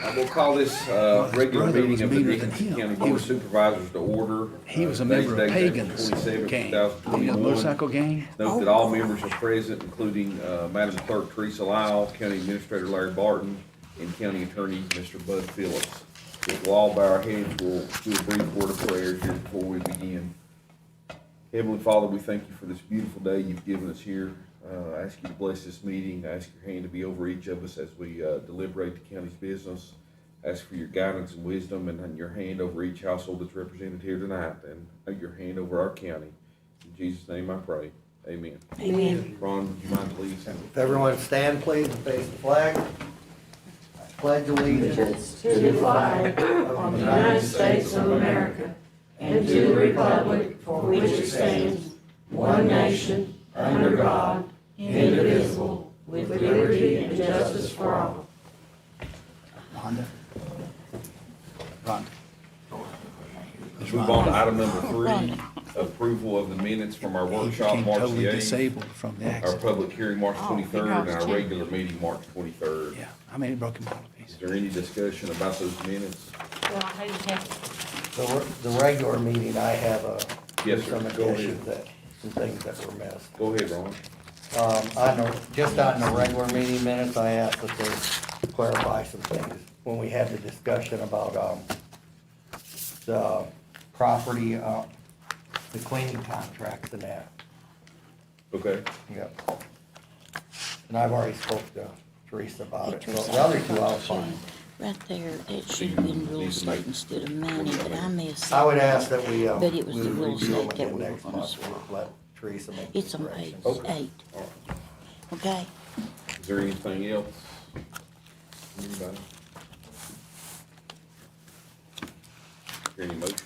We'll call this regular meeting of the Dickinson County Board of Supervisors to order. He was a Today's member of date is Pagan's April 27th, gang, 2021. motorcycle gang. Note that all members are present, including Madam Clerk Teresa Lyle, County Administrator Larry Barton, and County Attorney Mr. Bud Phillips. If we'll all bow our heads, we'll do a brief word of prayer here before we begin. Heavenly Father, we thank you for this beautiful day you've given us here. I ask you to bless this meeting. I ask your hand to be over each of us as we deliberate the county's business. I ask for your guidance and wisdom, and your hand over each household that's represented here tonight, and your hand over our county. In Jesus' name I pray. Amen. Amen. Ron, would you mind please? If everyone stand, please, and face the flag. I pledge allegiance To the flag of the United States of America and to the republic for which it stands, one nation, under God, indivisible, with liberty and justice for all. Rhonda. Rhonda. Let's move on to item number 3, approval of the minutes from our He workshop became March totally the 8th, disabled from the our accident. public hearing March Oh, 23rd, and our congrats, regular meeting March 23rd. Yeah, I mean, he broke him all to Is pieces. there any discussion about those minutes? Well, I hate to have the regular meeting. I have Yes, sir. some Go ahead. additions some things that were missed. Go ahead, Ron. Just on the regular meeting minutes, I asked that they clarify some things. When we had the discussion about, the property, the cleaning contracts and that. Okay. Yep. And I've already spoke to Teresa about Hey, it. So Teresa, the other two I'll find. right there, it should have been real estate instead of money, but I missed it. I would ask that we, But it was we the real review them estate that again we were next gonna month. swap. Let Teresa make the It's on page corrections. 8, okay? Is there anything else? Anybody? Hear any motions?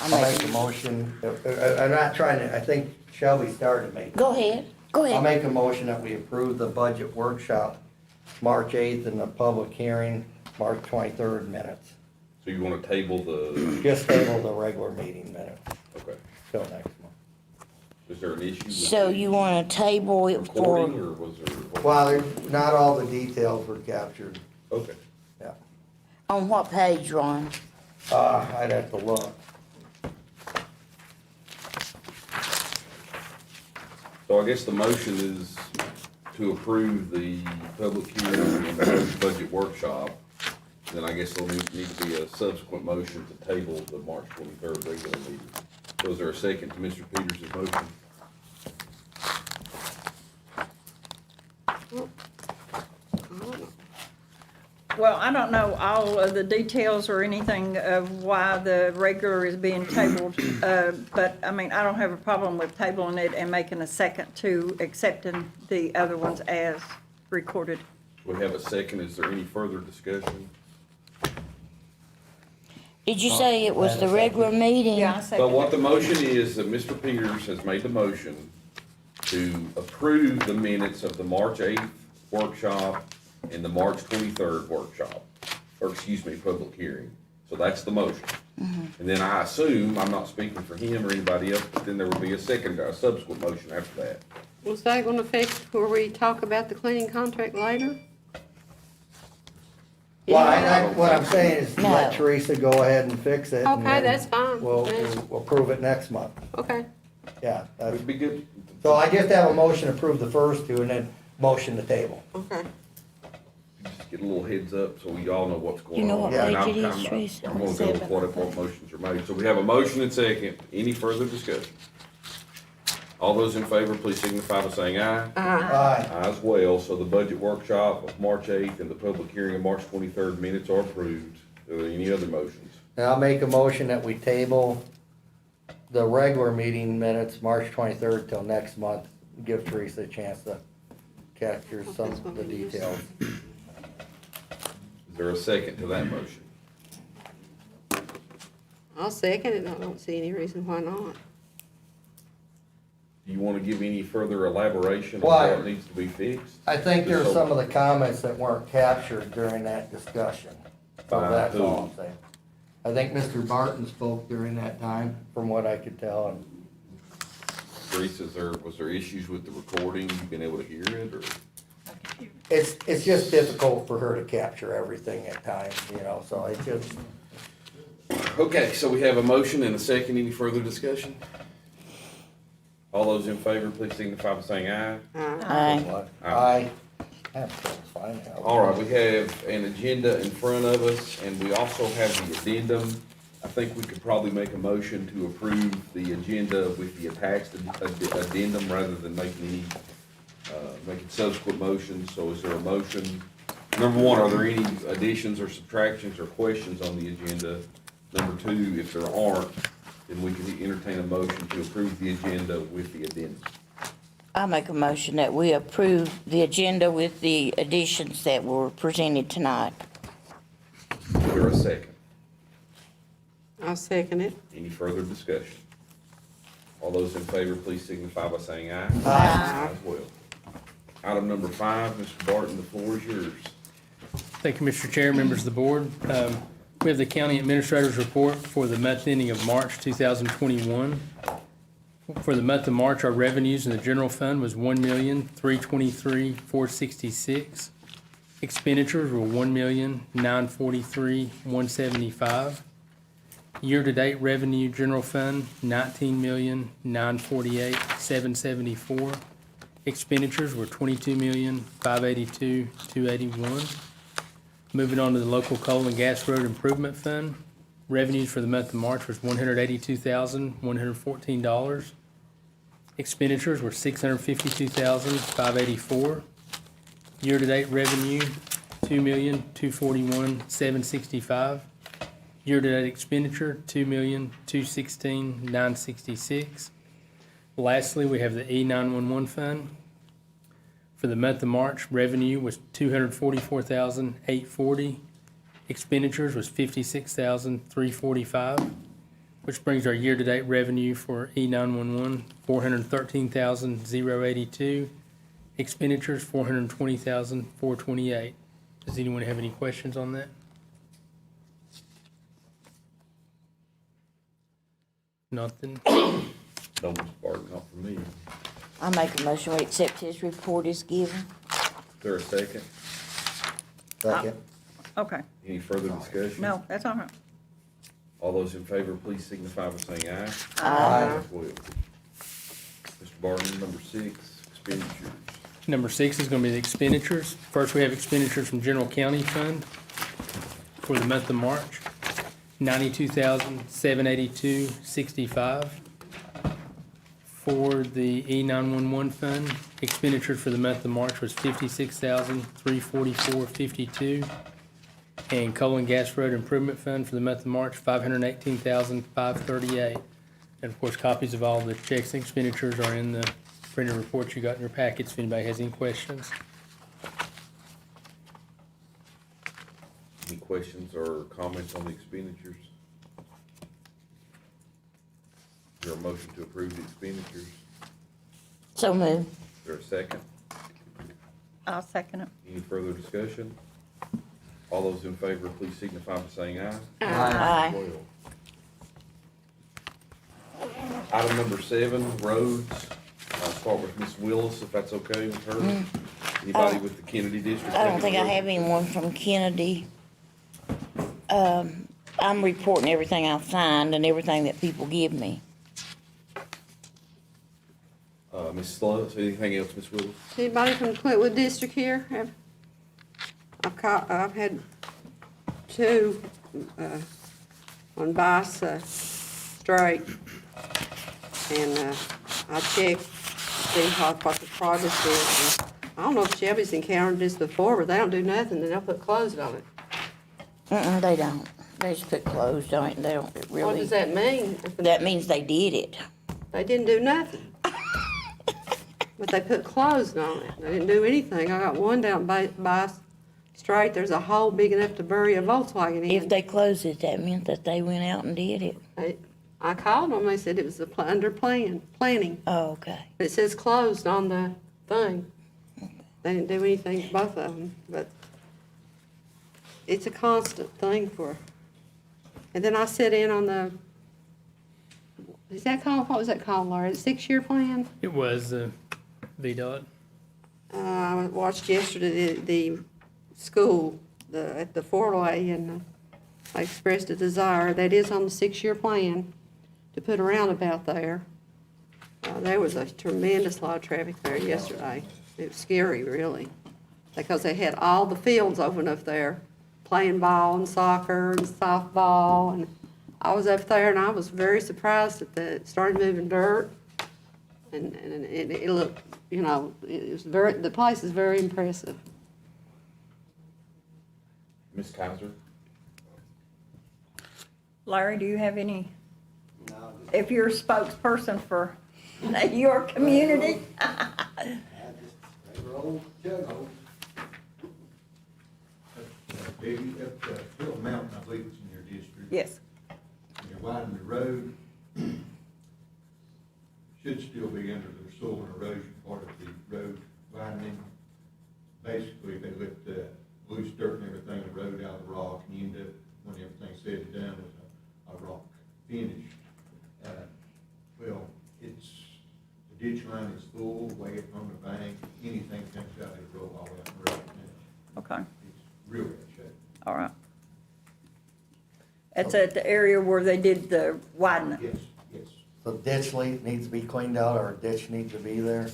I'll make a motion, I'm not trying to, I think Shelby started making. Go ahead, go I'll ahead. make a motion that we approve the budget workshop, March 8th, and the public hearing, March 23rd minutes. So you want to table the, Just table the regular meeting minutes okay. till next month. Is there an issue with So the you wanna table it recording, for, or was there? Well, not all the details were captured, Okay. yeah. on what page, Ron? I'd have to look. So I guess the motion is to approve the public hearing and the budget workshop. Then I guess there'll need to be a subsequent motion to table the March 23rd regular meeting. So is there a second to Mr. Peters' motion? Well, I don't know all of the details or anything of why the regular is being tabled, but, I mean, I don't have a problem with tabling it and making a second to accepting the other ones as recorded. We have a second. Is there any further discussion? Did you say it was the regular meeting? Yeah, I So second what it. the motion is, that Mr. Peters has made the motion to approve the minutes of the March 8th workshop and the March 23rd workshop, or excuse me, public hearing. So that's the motion. And then I assume, I'm not speaking for him or anybody else, but then there will be a subsequent motion after that. Was that gonna affect where we talk about the cleaning contract later? Well, what I'm saying is let No. Teresa go ahead and fix it. and Okay, then that's fine. We'll Yeah. approve it next month, Okay, yeah. that's- It'd be good. So I just have a motion to approve the first two and then motion to table. okay. Just get a little heads up so we all know what's going on. You know what And page I'm- it is, I'm- Teresa? I'm gonna go with what motions are made. So we have a motion and second. Any further discussion? All those in favor, please signify by saying aye. Aye. Aye as well. So the budget workshop of March 8th and the public hearing of March 23rd minutes are approved. Are there any other motions? And I'll make a motion that we table the regular meeting minutes, March 23rd till next month. Give Teresa a chance to capture some of the details. Is there a second to that motion? I'll second it. I don't see any reason why not. Do you want to give any further elaboration on Why? what needs to be fixed? I think there's Just so- some of the comments that weren't captured during that discussion. So By that's all who? I'm saying. I think Mr. Barton spoke during that time, from what I could tell, and Teresa, was there issues with the recording? You been able to hear it, or? it's just difficult for her to capture everything at times, you know, so it's just, Okay, so we have a motion and a second. Any further discussion? All those in favor, please signify by saying aye. Aye. what, I have to find out. All right, we have an agenda in front of us, and we also have the addendum. I think we could probably make a motion to approve the agenda with the attached addendum rather than making subsequent motions. So is there a motion? Number one, are there any additions or subtractions or questions on the agenda? Number two, if there aren't, then we can entertain a motion to approve the agenda with the addendum. I make a motion that we approve the agenda with the additions that were presented tonight. Is there a second? I'll second it. Any further discussion? All those in favor, please signify by saying aye. Aye. As well. Item number 5, Mr. Barton, the floor is yours. Thank you, Mr. Chair, members of the board. We have the county administrator's report for the month ending of March 2021. For the month of March, our revenues in the general fund was $1,323,466. Expenditures were $1,943,175. Year-to-date revenue general fund, $19,948,774. Expenditures were $22,582,281. Moving on to the local coal and gas road improvement fund, revenues for the month of March was $182,114. Expenditures were $652,584. Year-to-date revenue, $2,241,765. Year-to-date expenditure, $2,216,966. Lastly, we have the E911 fund. For the month of March, revenue was $244,840. Expenditures was $56,345, which brings our year-to-date revenue for E911, $413,082. Expenditures, $420,428. Does anyone have any questions on that? Nothing? No, Mr. Barton, not for me. I make a motion we accept his report as given. Is there a second? Second. Okay, Any further discussion? no, that's all right. All those in favor, please signify by saying aye. Aye. As well. Mr. Barton, number 6, expenditures. Number 6 is gonna be the expenditures. First, we have expenditures from general county fund for the month of March, $92,782.65. For the E911 fund, expenditures for the month of March was $56,344.52. And coal and gas road improvement fund for the month of March, $518,538. And of course, copies of all the checks and expenditures are in the printed reports you got in your packets if anybody has any questions. Any questions or comments on the expenditures? Is there a motion to approve the expenditures? So moved. Is there a second? I'll second it. Any further discussion? All those in favor, please signify by saying aye. Aye. Well. Item number 7, roads. I'll start with Ms. Willis, if that's okay with her. Anybody with the Kennedy District? I don't think I have anyone from Kennedy. I'm reporting everything I've signed and everything that people give me. Ms. Slutz, anything else, Ms. Willis? Anybody from Clintwood District here? I've had 2 on BOS straight, and I checked, see what the progress is. And I don't know if Shelby's encountered this before, but they don't do nothing, then they'll put closed on it. They don't. They just put closed on it and they don't really. What does that mean? That means they did it. They didn't do nothing. But they put closed on it. They didn't do anything. I got one down by straight. There's a hole big enough to bury a Volkswagen in. If they closed it, that meant that they went out and did it. I called them. They said it was under planning. Oh, okay. But it says closed on the thing. They didn't do anything to both of them. But it's a constant thing for. And then I sit in on the. Is that called? What was that called, Laura? 6-year plan? It was VDOT. I watched yesterday the school, at the 4-way, and they expressed a desire, that is on the 6-year plan, to put a roundabout there. There was a tremendous lot of traffic there yesterday. It was scary, really, because they had all the fields open up there, playing ball and soccer and softball, and I was up there and I was very surprised that it started moving dirt, and it looked, you know, it was the place is very impressive. Ms. Kaiser? Larry, do you have any, if you're a spokesperson for your community? Baby, up Hill Mountain, I believe it's in your district. Yes, And you widen the road, should still be under the soil and erosion part of the road widening. Basically, they let loose dirt and everything, the road out of the rock, and you end up, when everything's said and done, with a rock finish. Well, it's, the ditch line is full, way up on the bank, anything comes out, it'll roll all out the road now. okay, It's real bad shape. all right. It's at the area where they did the widening. Yes, yes. So ditch needs to be cleaned out, or a ditch needs to be there?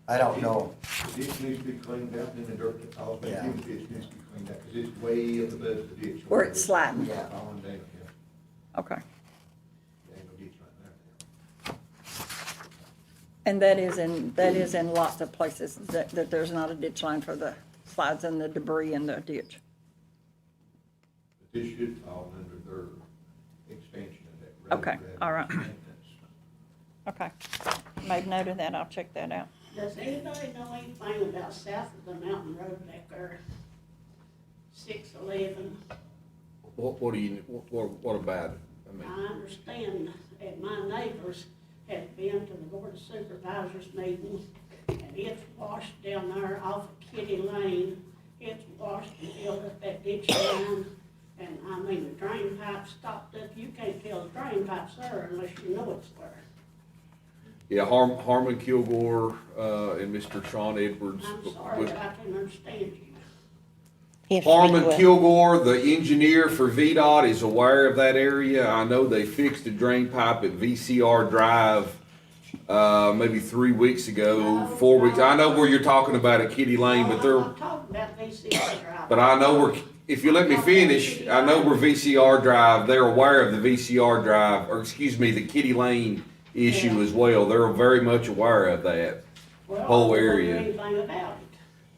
I don't know. The ditch needs to be cleaned out, and the dirt that falls back Yeah. in the ditch needs to be cleaned out, because it's way up above the ditch. Where it's sliding. Yeah. Falling down, yeah. Okay. There ain't no ditch right there. And that is in lots of places, that there's not a ditch line for the slides and the debris in the ditch. But this should fall under their expansion of that road. Okay, all right. Maintenance. Okay, made note of that, I'll check that out. Does anybody know anything about south of the mountain road back there? 611. What do you, what about it? I mean, I understand that my neighbors had been to the board of supervisors meeting, and it's washed down there off of Kitty Lane. It's washed and filled up that ditch line, and I mean, the drain pipe stopped up. You can't tell the drain pipe's there unless you know it's there. yeah, Harmon Kilgore, and Mr. Sean Edwards. I'm sorry, but I can't understand you. If Harmon we- Kilgore, the engineer for VDOT, is aware of that area. I know they fixed a drain pipe at VCR Drive, maybe 3 weeks ago, 4 weeks. I know where you're talking about at Kitty Lane, but I'm they're, not talking about VCR Drive. but I know where, if you let me finish, I know where VCR Drive, they're aware of the VCR Drive, or excuse me, the Kitty Lane issue as well. They're very much aware of that Well, whole I don't know area. anything about it.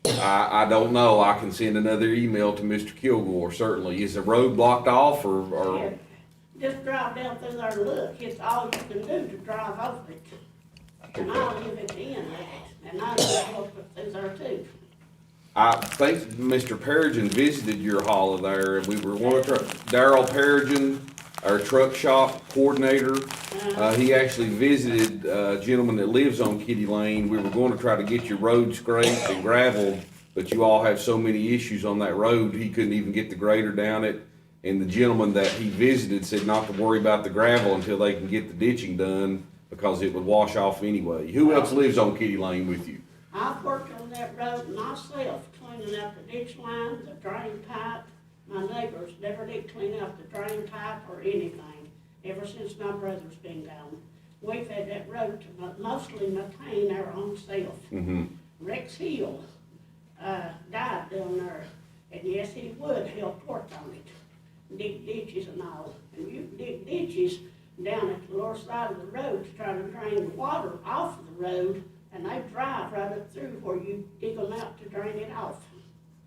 I don't know. I can send another email to Mr. Kilgore, certainly. Is the road blocked off or? Yeah, just drive down through there and look, it's all you can do to drive over it. And I live at the end of it, and I live through there too. I think Mr. Perigin visited your hall there, and we were going to try, Darrell Perigin, our truck shop coordinator, he actually visited a gentleman that lives on Kitty Lane. We were going to try to get your road scraped and gravelled, but you all have so many issues on that road, he couldn't even get the grader down it. And the gentleman that he visited said not to worry about the gravel until they can get the ditching done, because it would wash off anyway. Who else lives on Kitty Lane with you? I've worked on that road myself, cleaning out the ditch line, the drain pipe. My neighbors never did clean out the drain pipe or anything, ever since my brother's been gone. We've had that road to mostly maintain our own self. Mm-hmm. Rex Hill, died down there, and yes, he would help work on it, dig ditches and all. And you dig ditches down at the lower side of the road to try to drain the water off of the road, and they drive right up through where you dig them out to drain it off.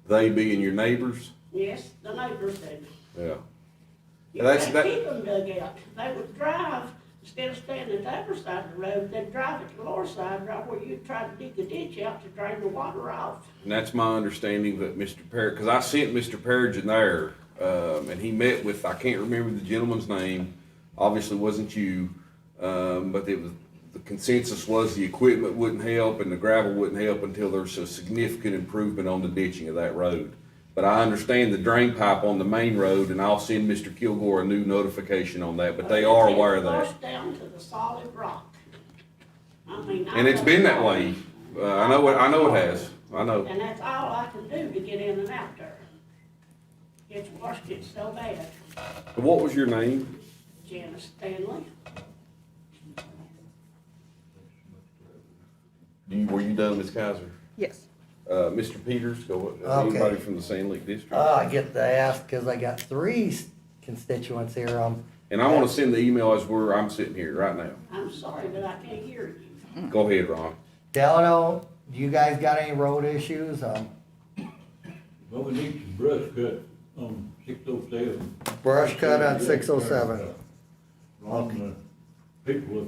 They being your neighbors? Yes, the neighbors did. Yeah. You That's- can't that- keep them dug out. They would drive, instead of standing at the upper side of the road, they'd drive at the lower side, right where you try to dig the ditch out to drain the water off. And that's my understanding that Mr. because I sent Mr. Perigin there, and he met with, I can't remember the gentleman's name, obviously wasn't you, but it was, the consensus was the equipment wouldn't help and the gravel wouldn't help until there's a significant improvement on the ditching of that road. But I understand the drain pipe on the main road, and I'll send Mr. Kilgore a new notification on that, but they are aware of that. Washed down to the solid rock. I mean, And it's been that way. I know it has, I know. And that's all I can do to get in and out there. It's washed it so bad. What was your name? Janice Stanley, Were you done, Ms. Kaiser? Yes. Mr. Peters, Okay. anybody from the Sand Lake District? I get to ask, cause I got three constituents here, And I wanna send the email as I'm sitting here right now. I'm sorry, but I can't hear you. Go ahead, Ron. Delano, do you guys got any road issues? Well, we need some brush cut on 607. Brush cut on 607. Ron, people are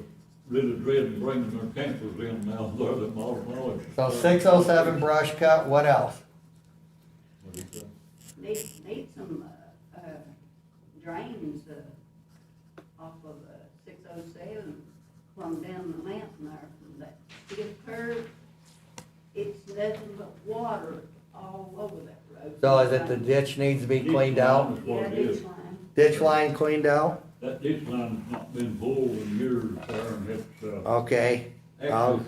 really dreading bringing their campers in now, they're the mileage. So 607 brush cut, what else? Need some, drains, off of, 607, plumb down the mountain there from that stiff curve. It's nothing but water all over that road. So is it the ditch needs to be cleaned out? That's what Yeah, it is. ditch line. Ditch line cleaned out? That ditch line's not been pulled in years there, and it's, Okay. actually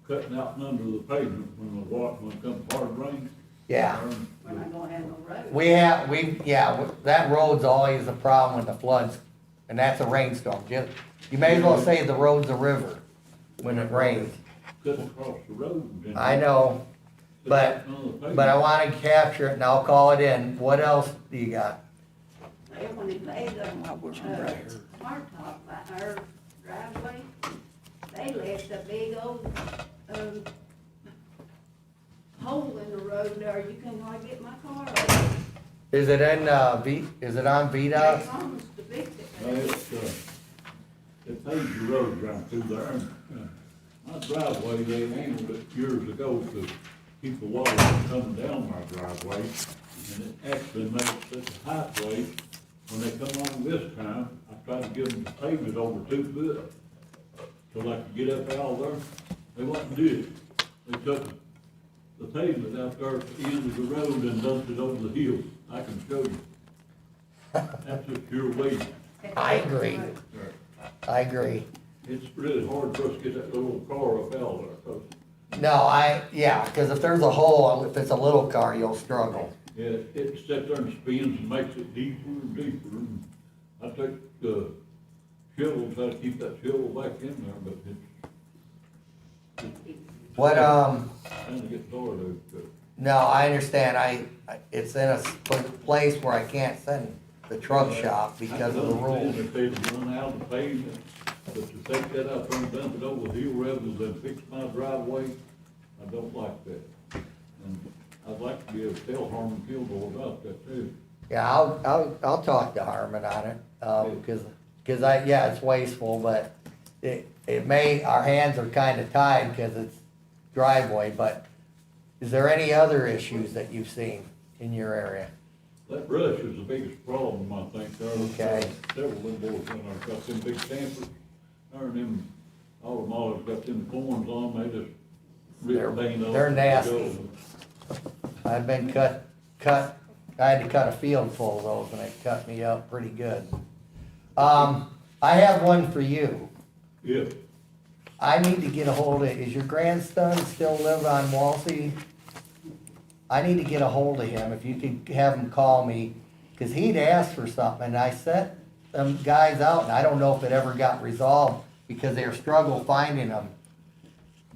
cutting out and under the pavement when the water, when it comes hard rain. Yeah. We're not gonna have no road. That road's always a problem with the floods, and that's a rainstorm. You may as well say the road's a river when it rains. Cut across the road. and I know, but, cut out under the pavement. but I wanna capture it and I'll call it in. What else do you got? Well, when they laid the, hard top by our driveway, they left a big old, hole in the road there, you couldn't hardly get my car over. Is it in, is it on They VDOT? promised to fix it, Well, but it paved the road right through there. My driveway, they handled it years ago to keep the water from coming down my driveway. And it actually made it such a high way, when they come on this time, I tried to get them to pave it over 2 foot. So I could get up out there, they wouldn't do it. They took the pavement out there at the end of the road and dumped it over the hill. I can show you. That's just pure waste. I agree. I agree. It's really hard for us to get that little car up out there, 'cause, Yeah, cause if there's a hole, if it's a little car, you'll struggle. yeah, it sits there and spins and makes it deeper and deeper, and I take the shovel, try to keep that shovel back in there, but it's What, kind of getting hard to. no, I understand. It's in a place where I can't send the truck shop because of the rules. If they run out of pavement, but to take that out there and dump it over the hill rather than fix my driveway, I don't like that. And I'd like to be able to tell Harmon Kilgore about that too. Yeah, I'll talk to Harmon on it, cause it's wasteful, but it may, our hands are kinda tied cause it's driveway, but is there any other issues that you've seen in your area? That brush is the biggest problem, I think, there. Okay. Several of them boys in there, got them big campers, there and them, all the mollers got them thorns on, they just rip vein off. They're nasty. I've been I had to cut a field full of those and it cut me up pretty good. I have one for you. Yeah, I need to get a hold of, is your grandson still live on Walsey? I need to get a hold of him, if you could have him call me, cause he'd asked for something, and I sent them guys out, and I don't know if it ever got resolved, because they were struggling finding them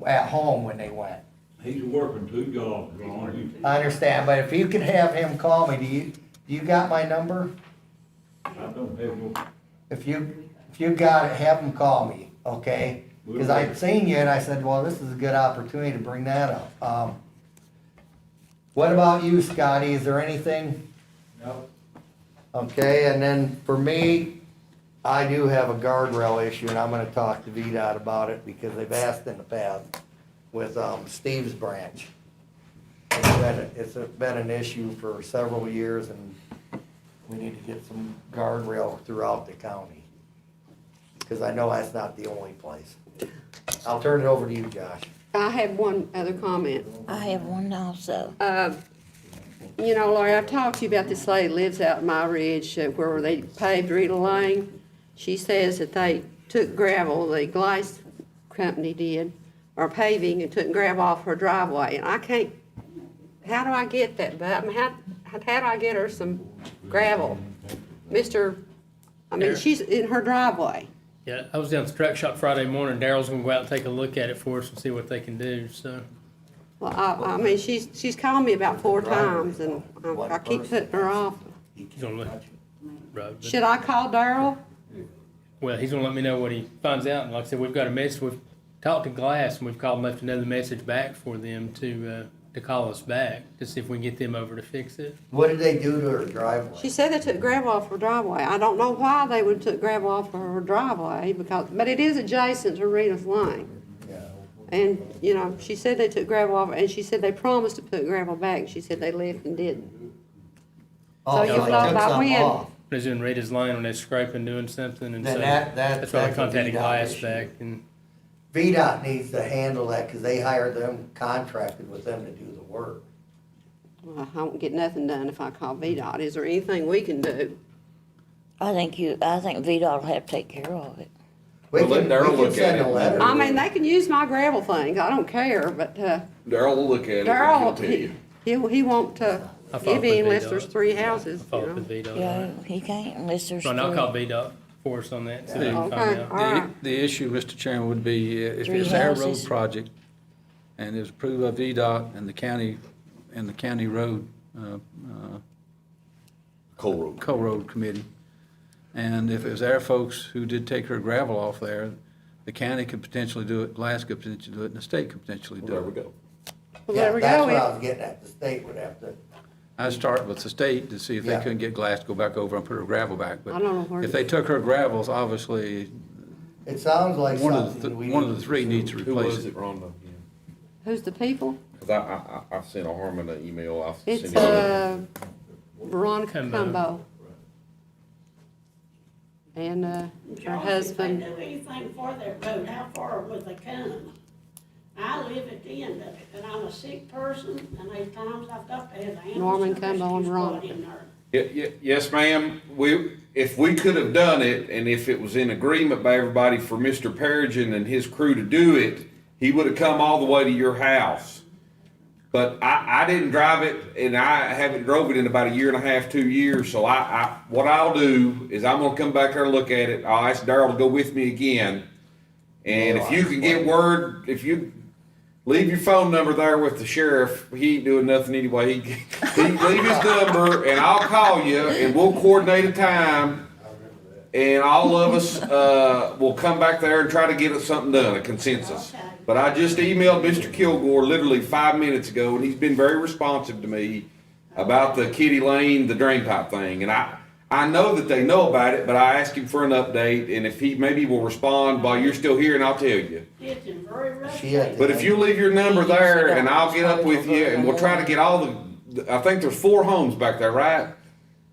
at home when they went. he's working 2 jobs, Ron. I understand, but if you could have him call me, do you got my number? I don't have no, If you got it, have him call me, okay? Cause I'd seen you and I said, well, this is a good opportunity to bring that up. What about you, Scotty? Is there anything? no, Okay, and then for me, I do have a guardrail issue and I'm gonna talk to VDOT about it because they've asked in the past with, Steve's branch. It's been an issue for several years and we need to get some guardrail throughout the county. Cause I know that's not the only place. I'll turn it over to you, Josh. I have one other comment. I have one also. You know, Lori, I've talked to you about this lady that lives out in my ridge where they paved Rita Lane. She says that they took gravel, the glass company did, or paving and took gravel off her driveway, and I can't, how do I get that, but, I mean, how do I get her some gravel? She's in her driveway. Yeah, I was down at the truck shop Friday morning. Daryl's gonna go out and take a look at it for us and see what they can do, so. Well, I mean, she's called me about 4 times, and I keep putting her off. He's gonna look. Right, but- Should I call Daryl? Well, he's gonna let me know what he finds out, and like I said, we've got a message, we've talked to Glass, and we've called and left another message back for them to call us back, to see if we can get them over to fix it. What did they do to her driveway? She said they took gravel off her driveway. I don't know why they would took gravel off her driveway, but it is adjacent to Rita's Lane. And, you know, she said they took gravel off, and she said they promised to put gravel back. She said they left and didn't. Oh, So so you they thought took about something when? off. It was in Rita's Lane when they're scraping, doing something, and Then so that's that's why we a contacted VDOT Glass issue. back, and VDOT needs to handle that, cause they hired them, contracted with them to do the work. Well, I won't get nothing done if I call VDOT. Is there anything we can do? I think VDOT will have to take care of it. We Well, let can, Darryl we look can send at a it. letter. I mean, they can use my gravel things. I don't care, but, Darryl will look at it and he'll tell you. Darryl, he won't, I followed give in with unless VDOT. there's 3 houses, I you followed know. with VDOT. Yeah, he can't unless there's So and I'll three. call VDOT for us on that, see what we can Okay, find all out. right. The issue, Mr. Chairman, would be if Three it's our road houses. project and it's approved by VDOT and the county road, Coal Road. Committee, and if it was our folks who did take her gravel off there, the county could potentially do it, Glass could potentially do it, and the state could potentially Well, do there it. we go. Well, Yeah, there we that's go. what I was getting at, the state would have to, I'd start with the state to see if they Yeah. couldn't get Glass to go back over and put her gravel back, I but don't know where. if they took her gravels, obviously, it sounds like one of something we one of need the to three pursue. needs to Who replace was it. it, Rhonda? Who's the people? Cause I sent a Harmon an email, I'll send It's, it. Veronica Cumbo. Cumbo. And, her Josh, husband. if they do anything for that road, how far would they come? I live at the end of it, and I'm a sick person, and there's times I've got to have the ambulance. Norman and Cumbo and rescue squad Veronica. in there. Yes, ma'am, if we could have done it, and if it was in agreement by everybody for Mr. Perigin and his crew to do it, he would have come all the way to your house. But I didn't drive it, and I haven't drove it in about 1.5 to 2 years, so what I'll do is I'm gonna come back there and look at it. I'll ask Darryl to go with me again. And if you can get word, if you leave your phone number there with the sheriff, he ain't doing nothing anyway. He leave his number, and I'll call you, and we'll coordinate a time. And all of us, will come back there and try to get something done, a consensus. But I just emailed Mr. Kilgore literally 5 minutes ago, and he's been very responsive to me about the Kitty Lane, the drain pipe thing. And I know that they know about it, but I asked him for an update, and if he maybe will respond while you're still here, and I'll tell you. It's in very rough She had shape. But if you leave your number there, and I'll get up with you, and we'll try to get all I think there's 4 homes back there, right?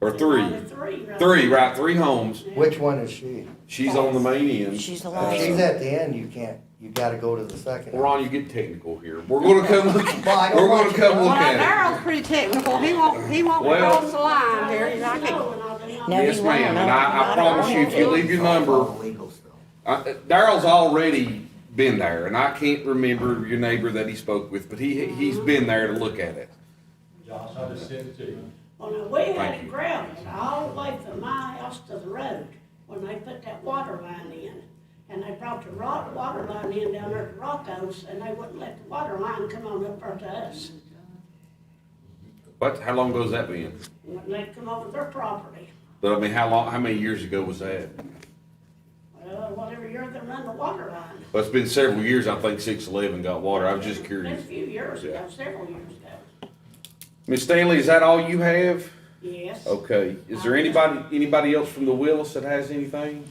Or 3? Only 3 right 3, now. right, 3 homes. Which one is she? She's on the main end. She's the If last. she's at the end, you gotta go to the second. Ron, you get technical here. We're gonna come look, Well, I don't we're want gonna you come to- look Well, at it. Daryl's pretty technical. He won't Well- cross the line here. He's not No, gonna- and I'll do my No, Yes, he won't. ma'am, and No, I promise you, if you leave your number, Legal stuff. Daryl's already been there, and I can't remember your neighbor that he spoke with, but he's been there to look at it. Josh, I just sent it to you. Well, now, we Thank had you. it gravelled all the way from my house to the road when they put that water line in. And they brought the water line in down there to Rocco's, and they wouldn't let the water line come on up there to us. What, how long ago's that been? When they come over their property. But I mean, how many years ago was that? Well, whatever year they run the water line. Well, it's been several years, I think 611 got water, I was just Been a curious. few years ago, several years ago. Miss Stanley, is that all you have? Yes. Okay, is there anybody else from the Willis that has anything?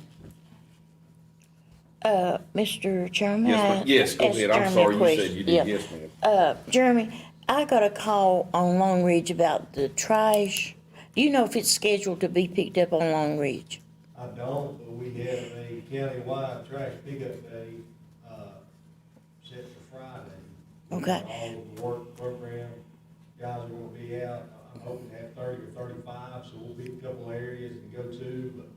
Mr. Chairman? Yes, go ask ahead, I'm Jeremy a sorry, you said question. you Yeah. did, yes, ma'am. Jeremy, I got a call on Long Ridge about the trash. Do you know if it's scheduled to be picked up on Long Ridge? I don't, but we have a countywide trash pickup day, set for Friday. Okay. All of the work program, guys are gonna be out, I'm hoping to have 30 or 35, so we'll pick a couple areas to go to, but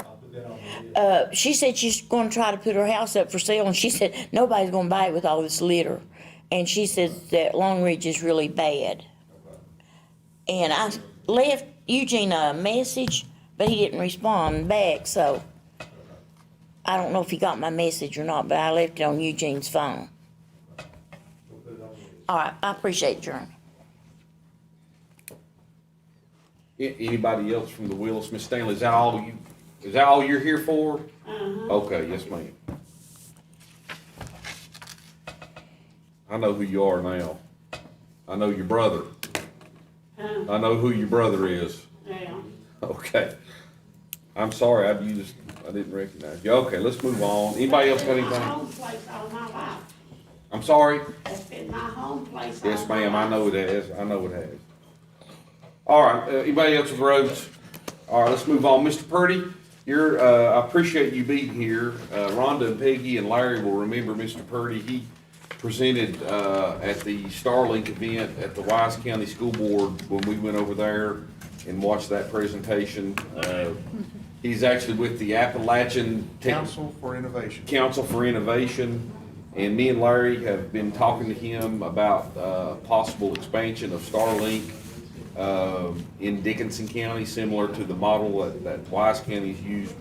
I'll put that on the list. She said she's gonna try to put her house up for sale, and she said nobody's gonna buy it with all this litter. And she says that Long Ridge is really bad. And I left Eugene a message, but he didn't respond back, so I don't know if he got my message or not, but I left it on Eugene's phone. We'll put it on the list. All right, I appreciate it, Jeremy. Anybody else from the Willis? Miss Stanley, is that all you're here for? Uh-huh. Okay, yes, ma'am. I know who you are now. I know your brother. I know who your brother is. Yeah. Okay. I'm sorry, I didn't recognize you. Okay, let's move on. Anybody else got That's been my anything? home place all my life. I'm sorry? That's been my home place all my life. Yes, ma'am, I know it has. I know it has. All right, anybody else with roads? All right, let's move on. Mr. Purdy, I appreciate you being here. Rhonda and Peggy and Larry will remember Mr. Purdy. He presented at the Starlink event at the Wise County School Board when we went over there and watched that presentation. He's actually with the Appalachian Council for Innovation. Council for Innovation, and me and Larry have been talking to him about possible expansion of Starlink in Dickinson County, similar to the model that Wise County's used.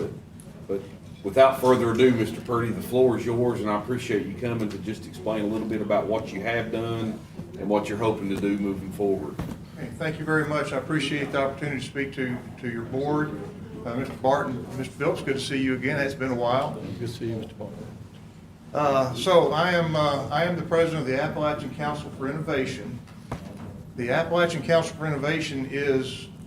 But without further ado, Mr. Purdy, the floor is yours, and I appreciate you coming to just explain a little bit about what you have done and what you're hoping to do moving forward. Okay, thank you very much. I appreciate the opportunity to speak to your board. Mr. Barton, Mr. Phillips, good to see you again. It's been a while. Good to see you, Mr. Barton. So I am the president of the Appalachian Council for Innovation. The Appalachian Council for Innovation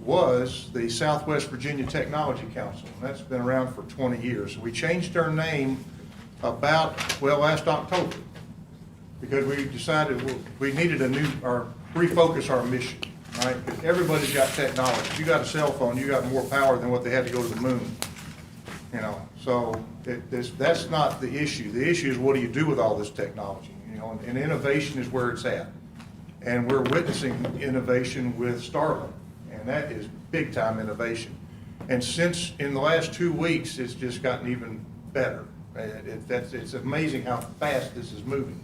was the Southwest Virginia Technology Council. That's been around for 20 years. We changed our name last October, because we decided we needed refocus our mission, right? Because everybody's got technology. If you got a cell phone, you got more power than what they had to go to the moon. So that's not the issue. The issue is, what do you do with all this technology? And innovation is where it's at. And we're witnessing innovation with Starlink, and that is big time innovation. And since in the last 2 weeks, it's just gotten even better. It's amazing how fast this is moving.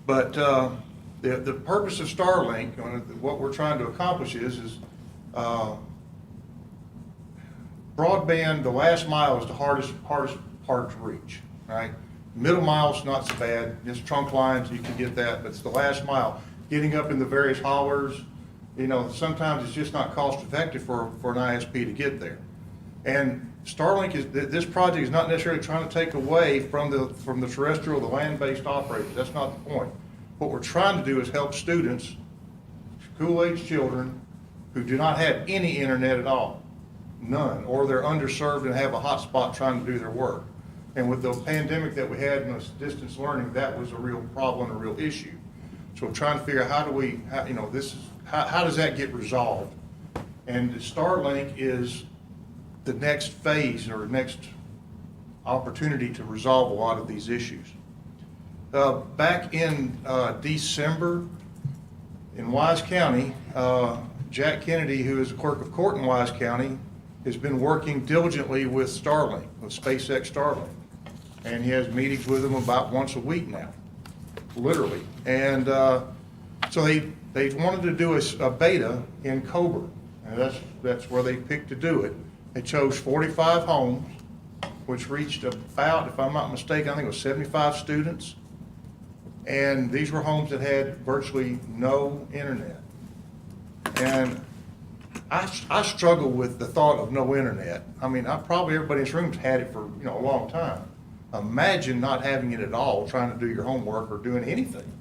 But the purpose of Starlink, what we're trying to accomplish is broadband. The last mile is the hardest part to reach, right? Middle mile's not so bad. Just trunk lines, you can get that, but it's the last mile. Getting up in the various hollers, sometimes it's just not cost effective for an ISP to get there. And Starlink this project is not necessarily trying to take away from the terrestrial, the land-based operators. That's not the point. What we're trying to do is help students, school-age children, who do not have any internet at all, none, or they're underserved and have a hotspot trying to do their work. And with the pandemic that we had and this distance learning, that was a real problem, a real issue. So we're trying to figure out how does that get resolved? And Starlink is the next phase or next opportunity to resolve a lot of these issues. Back in December in Wise County, Jack Kennedy, who is a clerk of court in Wise County, has been working diligently with Starlink, with SpaceX Starlink. And he has meetings with them about once a week now, literally. And so they wanted to do a beta in Coburn, and that's where they picked to do it. They chose 45 homes, which reached about, if I'm not mistaken, I think it was 75 students. And these were homes that had virtually no internet. And I struggle with the thought of no internet. I mean, probably everybody in this room's had it for a long time. Imagine not having it at all, trying to do your homework or doing anything.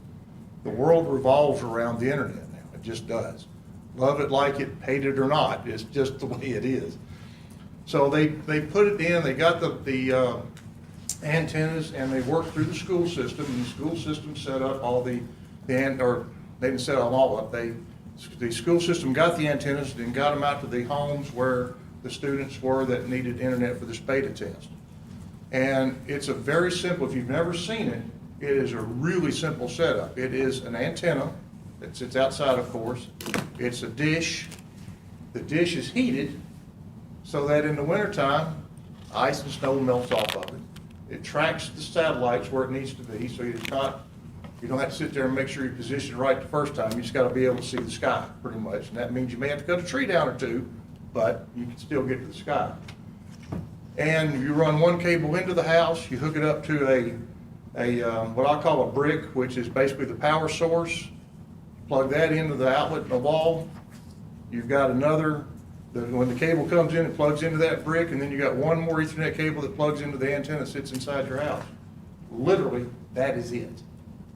The world revolves around the internet now. It just does. Love it, like it, hate it or not. It's just the way it is. So they put it in. They got the antennas, and they worked through the school system. And the school system set up all they didn't set them all up. The school system got the antennas and got them out to the homes where the students were that needed internet for this beta test. And it's a very simple, if you've never seen it, it is a really simple setup. It is an antenna that sits outside, of course. It's a dish. The dish is heated so that in the wintertime, ice and snow melts off of it. It tracks the satellites where it needs to be, so it's not, you don't have to sit there and make sure you position it right the first time. You just gotta be able to see the sky, pretty much. And that means you may have to cut a tree down or two, but you can still get to the sky. And you run one cable into the house, you hook it up to what I call a brick, which is basically the power source. Plug that into the outlet in the wall. You've got another, when the cable comes in, it plugs into that brick, and then you got one more Ethernet cable that plugs into the antenna that sits inside your house. Literally, that is it.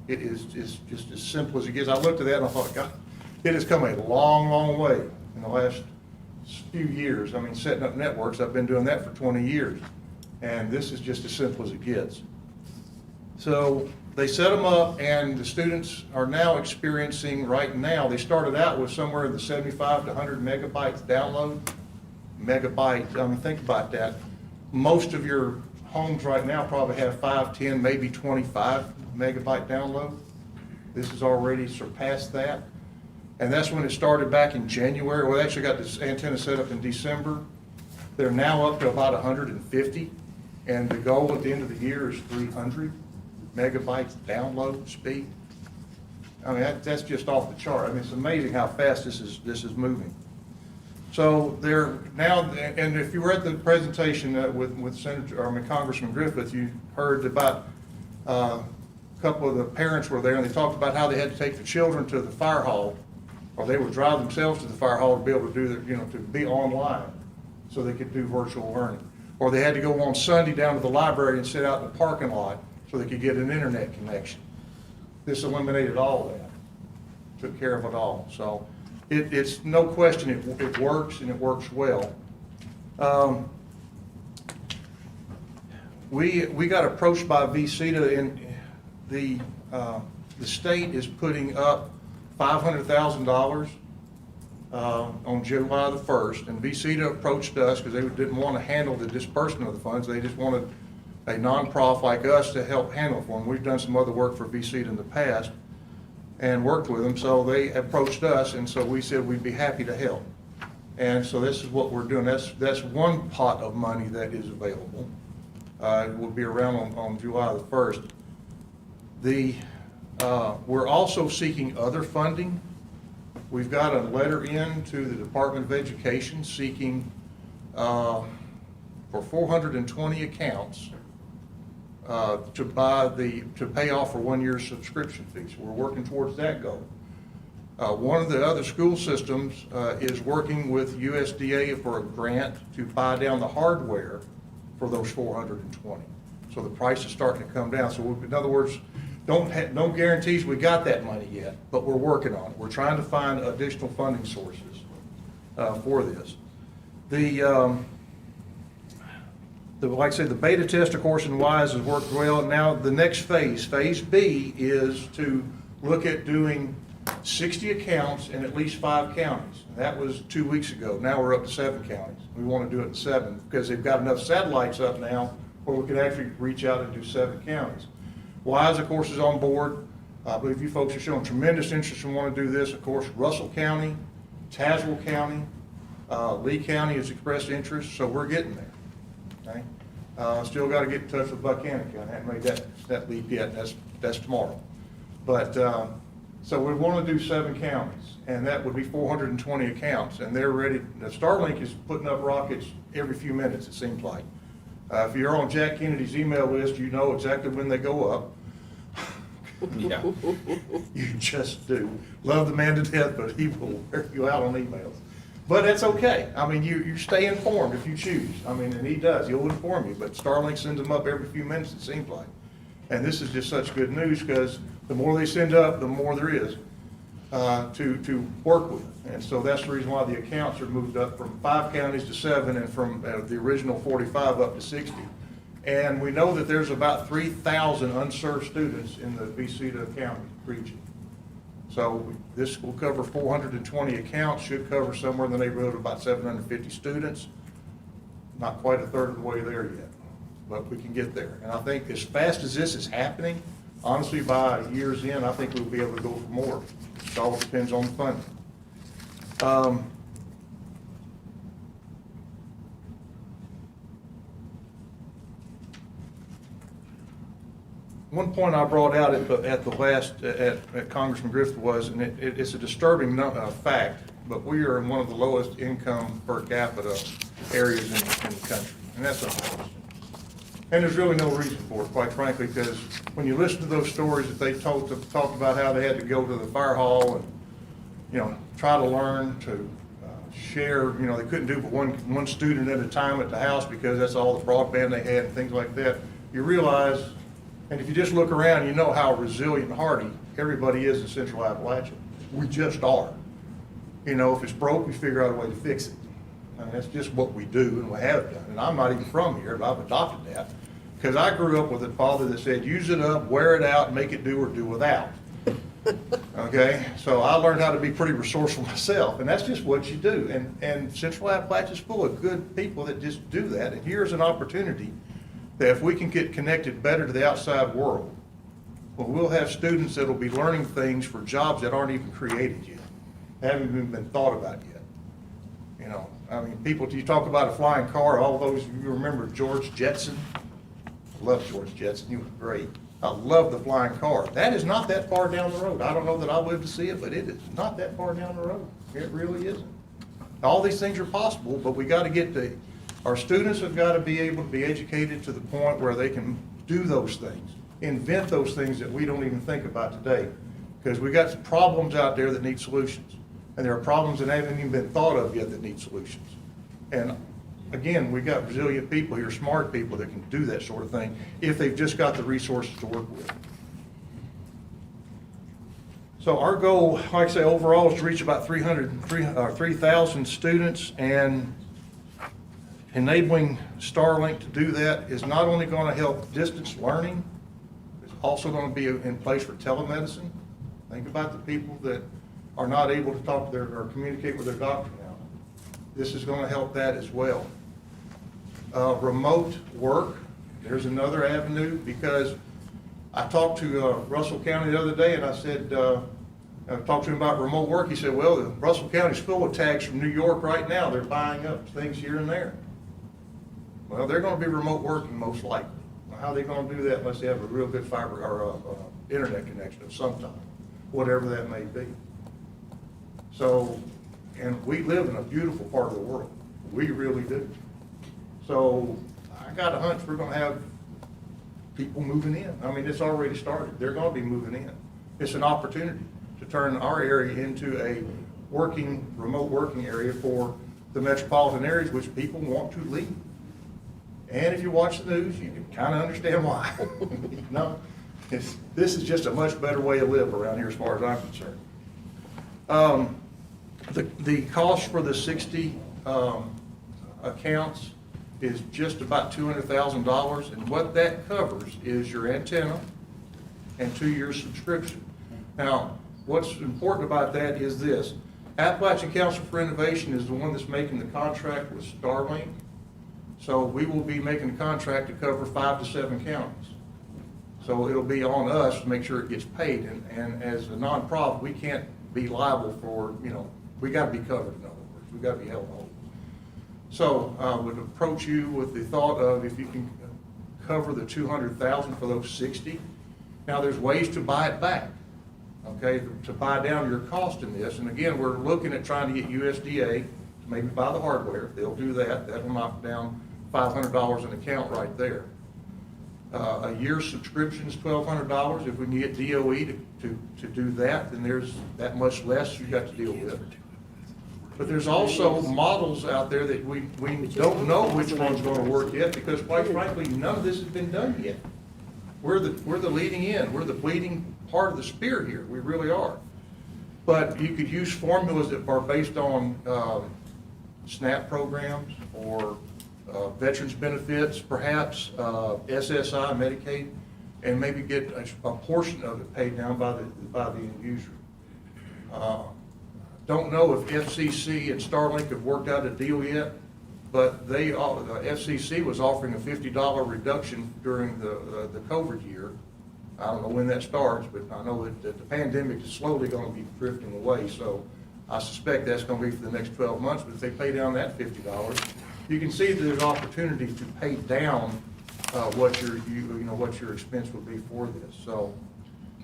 It is just as simple as it gets. I looked at that and I thought, God, it has come a long, long way in the last few years. I mean, setting up networks, I've been doing that for 20 years. And this is just as simple as it gets. So they set them up, and the students are now experiencing, right now, they started out with somewhere in the 75 to 100 megabytes download. Megabyte, I mean, think about that. Most of your homes right now probably have 5, 10, maybe 25 megabyte download. This has already surpassed that. And that's when it started back in January. Well, they actually got this antenna set up in December. They're now up to about 150. And the goal at the end of the year is 300 megabytes download speed. I mean, that's just off the chart. I mean, it's amazing how fast this is moving. So they're now, and if you were at the presentation with Congressman Griffith, you heard about a couple of the parents were there, and they talked about how they had to take the children to the fire hall, or they would drive themselves to the fire hall to be able to do their, to be online, so they could do virtual learning. Or they had to go on Sunday down to the library and sit out in the parking lot so they could get an internet connection. This eliminated all that, took care of it all. So it's no question it works, and it works well. We got approached by VCTA, and the state is putting up $500,000 on July the 1st, and VCTA approached us because they didn't want to handle the disbursement of the funds. They just wanted a nonprofit like us to help handle it for them. We've done some other work for VCTA in the past and worked with them, so they approached us, and so we said we'd be happy to help. And so this is what we're doing. That's one pot of money that is available. It will be around on July the 1st. We're also seeking other funding. We've got a letter in to the Department of Education seeking for 420 accounts to pay off for 1 year's subscription fees. We're working towards that goal. One of the other school systems is working with USDA for a grant to buy down the hardware for those 420. So the price is starting to come down. So in other words, no guarantees we got that money yet, but we're working on it. We're trying to find additional funding sources for this. Like I said, the beta test, of course, in WISE has worked well. Now the next phase, phase B, is to look at doing 60 accounts in at least 5 counties. That was 2 weeks ago. Now we're up to 7 counties. We want to do it in 7 because they've got enough satellites up now where we can actually reach out and do 7 counties. WISE, of course, is on board. I believe you folks are showing tremendous interest and want to do this. Of course, Russell County, Tazewell County, Lee County has expressed interest, so we're getting there. Okay? Still got to get in touch with Buchanan County. I haven't made that leap yet. That's tomorrow. But so we want to do 7 counties, and that would be 420 accounts. And they're ready. Starlink is putting up rockets every few minutes, it seems like. If you're on Jack Kennedy's email list, you know exactly when they go up. Yeah. You just do. Love the man to death, but he will wear you out on emails. But that's okay. I mean, you stay informed if you choose. I mean, and he does. He'll inform you. But Starlink sends them up every few minutes, it seems like. And this is just such good news because the more they send up, the more there is to work with. And so that's the reason why the accounts are moved up from 5 counties to 7 and from the original 45 up to 60. And we know that there's about 3,000 unserved students in the VCTA County region. So this will cover 420 accounts, should cover somewhere in the neighborhood of about 750 students. Not quite a third of the way there yet, but we can get there. And I think as fast as this is happening, honestly, by year's end, I think we'll be able to go for more. It all depends on the funding. one point I brought out at the last, at Congressman Griffith was, and it's a disturbing fact, but we are in one of the lowest income per capita areas in the country, and that's unfortunate. And there's really no reason for it, quite frankly, because when you listen to those stories that they talked about how they had to go to the fire hall and, you know, try to learn to share, you know, they couldn't do but one student at a time at the house because that's all the broadband they had and things like that. You realize, and if you just look around, you know how resilient and hardy everybody is in Central Appalachia. We just are. You know, if it's broke, we figure out a way to fix it. I mean, that's just what we do and we have done. And I'm not even from here, but I've adopted that. Because I grew up with a father that said, use it up, wear it out, make it do or do without. Okay, so I learned how to be pretty resourceful myself, and that's just what you do. And Central Appalachia is full of good people that just do that. And here's an opportunity that if we can get connected better to the outside world, well, we'll have students that will be learning things for jobs that aren't even created yet, haven't even been thought about yet. You know, I mean, people, you talk about a flying car, all those, you remember George Jetson? I love George Jetson, he was great. I love the flying car. That is not that far down the road. I don't know that I'll live to see it, but it is not that far down the road. It really isn't. All these things are possible, but we got to get our students have got to be able to be educated to the point where they can do those things, invent those things that we don't even think about today. Because we got problems out there that need solutions. And there are problems that haven't even been thought of yet that need solutions. And again, we got resilient people here, smart people that can do that sort of thing if they've just got the resources to work with. So our goal, like I say, overall is to reach about 3,000 students, and enabling Starlink to do that is not only going to help distance learning, it's also going to be in place for telemedicine. Think about the people that are not able to talk to or communicate with their doctor now. This is going to help that as well. Remote work, there's another avenue, because I talked to Russell County the other day, and I said, I talked to him about remote work. He said, well, Russell County's full of tags from New York right now. They're buying up things here and there. Well, they're going to be remote working most likely. How are they going to do that unless they have a real good fiber or internet connection of some type, whatever that may be. So, and we live in a beautiful part of the world. We really do. So I got a hunch we're going to have people moving in. I mean, it's already started. They're going to be moving in. It's an opportunity to turn our area into a remote working area for the metropolitan areas, which people want to leave. And if you watch the news, you can kind of understand why. No, this is just a much better way to live around here as far as I'm concerned. The cost for the 60 accounts is just about $200,000, and what that covers is your antenna and 2 years subscription. Now, what's important about that is this. Appalachian Council for Innovation is the one that's making the contract with Starlink. So we will be making a contract to cover 5 to 7 counties. So it'll be on us to make sure it gets paid. And as a nonprofit, we can't be liable for, you know, we got to be covered, in other words. We got to be held whole. So I would approach you with the thought of if you can cover the $200,000 for those 60. Now there's ways to buy it back, okay, to buy down your cost in this. And again, we're looking at trying to get USDA to maybe buy the hardware. If they'll do that, that'll knock down $500 an account right there. A year subscription is $1,200. If we can get DOE to do that, then there's that much less you got to deal with. But there's also models out there that we don't know which one's going to work yet, because quite frankly, none of this has been done yet. We're the leading end. We're the bleeding part of the spear here. We really are. But you could use formulas that are based on SNAP programs or veterans benefits, perhaps SSI, Medicaid, and maybe get a portion of it paid down by the end user. Don't know if FCC and Starlink have worked out a deal yet, but the FCC was offering a $50 reduction during the COVID year. I don't know when that starts, but I know that the pandemic is slowly going to be drifting away, so I suspect that's going to be for the next 12 months. But if they pay down that $50, you can see that there's opportunity to pay down what what your expense would be for this. So,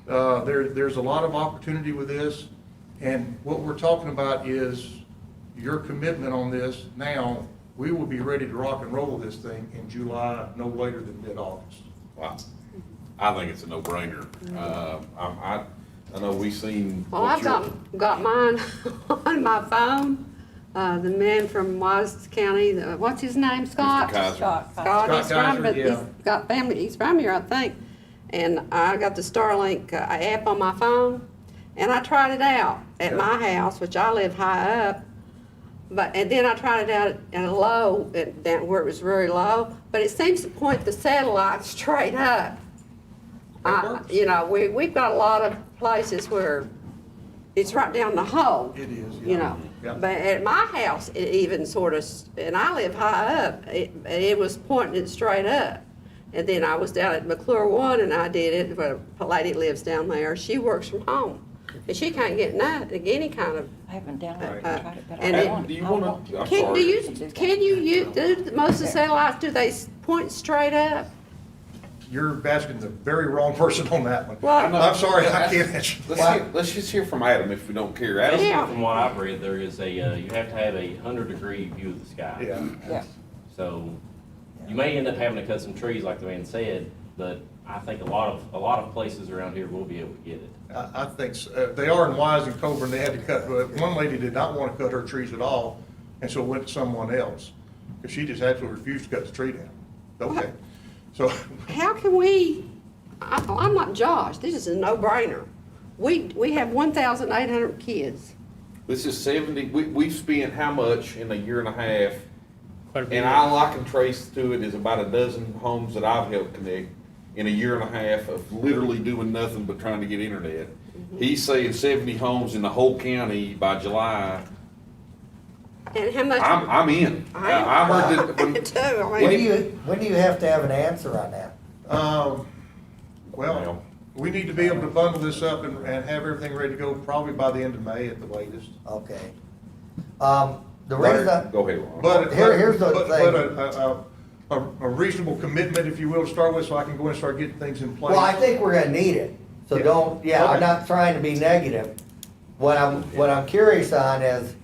there's a lot of opportunity with this, and what we're talking about is your commitment on this now. We will be ready to rock and roll this thing in July, no later than mid-August. Wow. I think it's a no-brainer. I know we've seen. Well, what I've got mine on my phone. The man from Wise County, what's his name, Scott? Kaiser. Scott, he's Scott from, Kaiser, but yeah. he's got family, he's from here, I think. And I got the Starlink app on my phone, and I tried it out at my house, which I live high up. And then I tried it out at a low, down where it was very low, but it seems to point the satellite straight up. You know, we've got a lot of places where it's right down the hole. It is, yeah. You know, Yeah. but at my house, it even sort of, and I live high up, it was pointing it straight up. And then I was down at McClure One and I did it, where a lady lives down there, she works from home. And she can't get any kind of. I haven't downloaded Uh, it, but and I it- want. Do you I wanna, want to. I'm Can sorry. do most of the satellites, do they point straight up? You're asking the very wrong person on that one. Well- I'm sorry, I can't answer. Let's just hear from Adam if we don't care. Adam? Yeah. From what I've read, there is a, you have to have a 100-degree view of the sky. Yeah. Yeah. So you may end up having to cut some trees, like the man said, but I think a lot of places around here will be able to get it. I think they are in Wise and Coburn. They had to cut, but one lady did not want to cut her trees at all, and so went to someone else, because she just absolutely refused to cut the tree down. Okay, so, How can I'm not Josh, this is a no-brainer. We have 1,800 kids. This is 70, we've spent how much in a year and a half? Quite a bit. And all I can trace to it is about a dozen homes that I've helped connect in a year and a half of literally doing nothing but trying to get internet. He's saying 70 homes in the whole county by July. And how much? I'm in. I heard that Me when, too, I When mean, do you have to have an answer on that? well, we need to be able to bundle this up and have everything ready to go probably by the end of May at the latest. Okay. The reason, go ahead, Ron. But, Here's the but thing. a reasonable commitment, if you will, to start with, so I can go and start getting things in place. well, I think we're gonna need it, so Yeah. don't, I'm Okay. not trying to be negative. What I'm curious on is,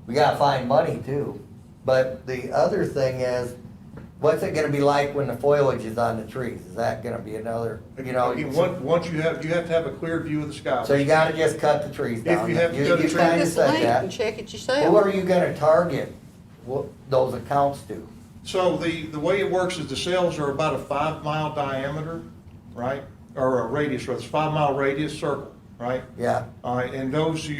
we gotta find money too, but the other thing is, what's it gonna be like when the foliage is on the trees? Is that gonna be another, Again, once you have to have a clear view of the sky. so you gotta just cut the trees down? you have to cut the You trees- kinda this said link that. and check it Who yourself. are you gonna target those accounts to? So the way it works is the cells are about a 5-mile diameter, right? Or a radius, or it's 5-mile radius circle, right? Yeah, All right, and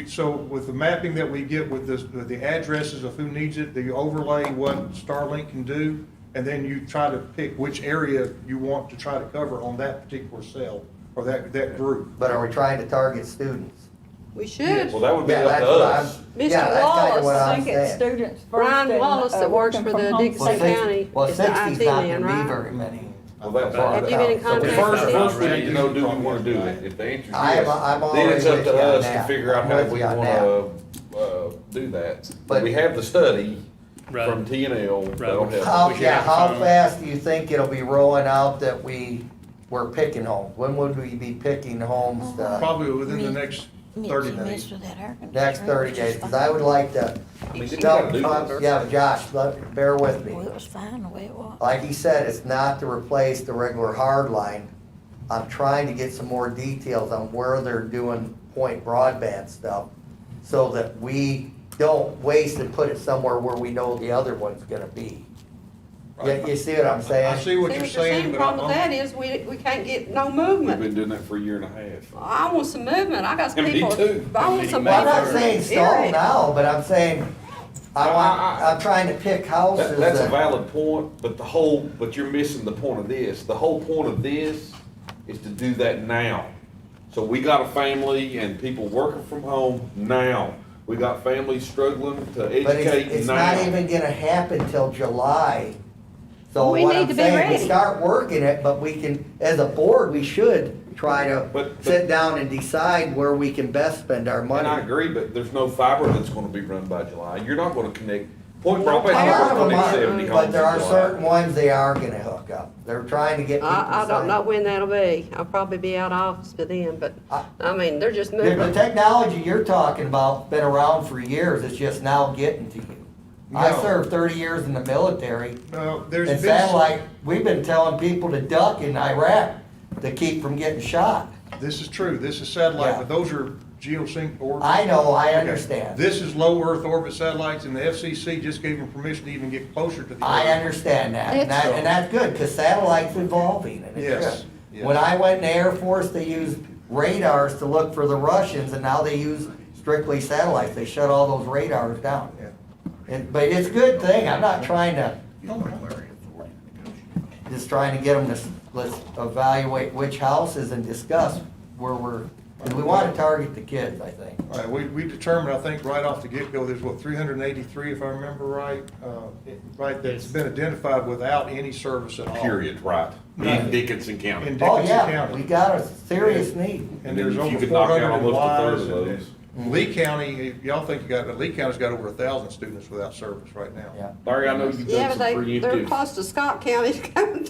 so with the mapping that we get with the addresses of who needs it, the overlay, what Starlink can do, and then you try to pick which area you want to try to cover on that particular cell, or that group. but are we trying to target students? We should. Well, that would be Yeah, up that's to what us. Mr. Yeah, that's kinda what Wallace, I'm I think it's saying. students first. Brian and, Wallace that works working for the from home Dixon Well, first. County. Well, is the 60's IT not man, gonna be right? very many. Well, that's Have you been in So contact first, with first we them? need to know, do we wanna do it? If the answer is I'm yes, then already it's up with to you on us to that. figure out I'm how with we you on wanna, do that. But- We have the study Right. from TNL, that'll Right. help. How, We should yeah, have the how phone. fast do you think it'll be rolling out that we're picking homes? When would we be picking homes, Probably within the next 30 You days. messed with that air next conditioner, 30 which days? is Cause I would fine. like to, I mean, you no, gotta do this. yeah, but Josh, bear with Well, me. it was fine the way it was. Like he said, it's not to replace the regular hard line. I'm trying to get some more details on where they're doing point broadband stuff, so that we don't waste and put it somewhere where we know the other one's gonna be. You see what I'm saying? I see what you're saying, The but problem with that is we can't get no We've movement. been doing that for a year and a half. I want some movement. I got some Me people. too. I want some. Well, I'm not people saying stall area. now, but I'm saying, I'm trying to pick houses That's a that, valid point, but you're missing the point of this. The whole point of this is to do that now. So we got a family and people working from home now. We got families struggling to but educate it's not now. even gonna happen till July. So We what need I'm to be saying, we ready. start working it, but we can, as a board, we should try to But- sit down and decide where we can best spend our And I money. agree, but there's no fiber that's gonna be run by July. You're not gonna connect Point Broadband A lot of them is are, 70 but there are homes. certain ones they are gonna hook up. They're trying to get people to I don't sign. know when that'll be. I'll probably be out of office by then, but, I mean, they're just The moving. technology you're talking about, been around for years, it's just now getting to you. I No. served 30 years in the military, There's and been. satellite, we've been telling people to duck in Iraq to keep from getting shot. This is true, this is satellite, Yeah. but those are geosync orbits. I know, I Okay. understand. This is low Earth orbit satellites, and the FCC just gave them permission to even get closer to the. I Earth. understand that, It's- and that's good, because satellite's evolving, and it Yes, should. yes. When I went in the Air Force, they used radars to look for the Russians, and now they use strictly satellites. They shut all those radars down. Yeah. But it's a good thing, I'm not trying to, just trying to get them to, let's evaluate which houses and discuss where we're, and we want to target the kids, I think. All right, we determined, I think, right off the get-go, there's what, 383, if I remember right? Right, that's been identified without any service at all. Period, right, in Dickinson County. In Oh, Dickinson yeah, County. we got a serious need. And And there's then if you over could knock out 400 in almost a third Wise, of and those. Lee County, y'all think you got, but Lee County's got over 1,000 students without service right now. Yeah. Larry, I know you've Yeah, done but some they're preemptive. close to Scott County coming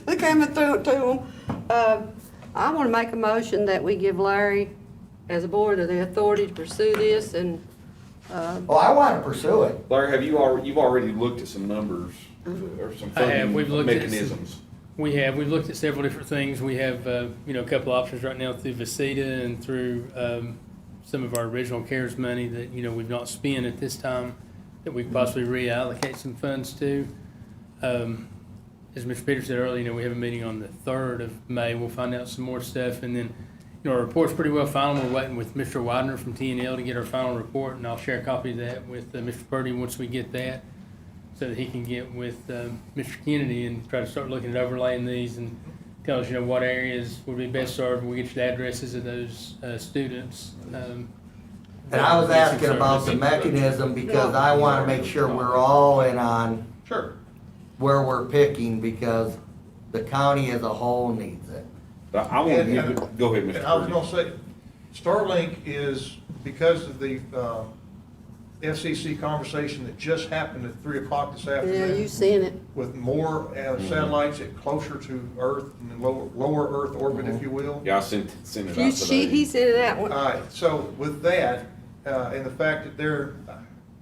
through to them. I want to make a motion that we give Larry, as a board, the authority to pursue this and, Oh, I want to pursue it. Larry, you've already looked at some numbers or some I have. funding We've looked at some- mechanisms. We've looked at several different things. We have, a couple options right now through Visita and through, some of our original CARES money that, we've not spent at this time, that we could possibly reallocate some funds to. As Mr. Peters said earlier, we have a meeting on the 3rd of May. We'll find out some more stuff. And then, our report's pretty well final. We're waiting with Mr. Widener from TNL to get our final report, and I'll share a copy of that with Mr. Purdy once we get that, so that he can get with Mr. Kennedy and try to start looking at overlaying these and tell us, what areas would be best served. We'll get you the addresses of those students. And I was asking about the mechanism because I want to make sure we're all in on Sure. where we're picking because the county as a whole needs it. But I want to give it, go ahead, And Mr. I was Purdy. gonna say, Starlink is, because of the FCC conversation that just happened at 3 o'clock this yeah, afternoon, you seen it. with more satellites at closer to Earth, and lower Earth orbit, if you will. Yeah, I sent it You, out he today. sent it out. All right, so with that, and the fact that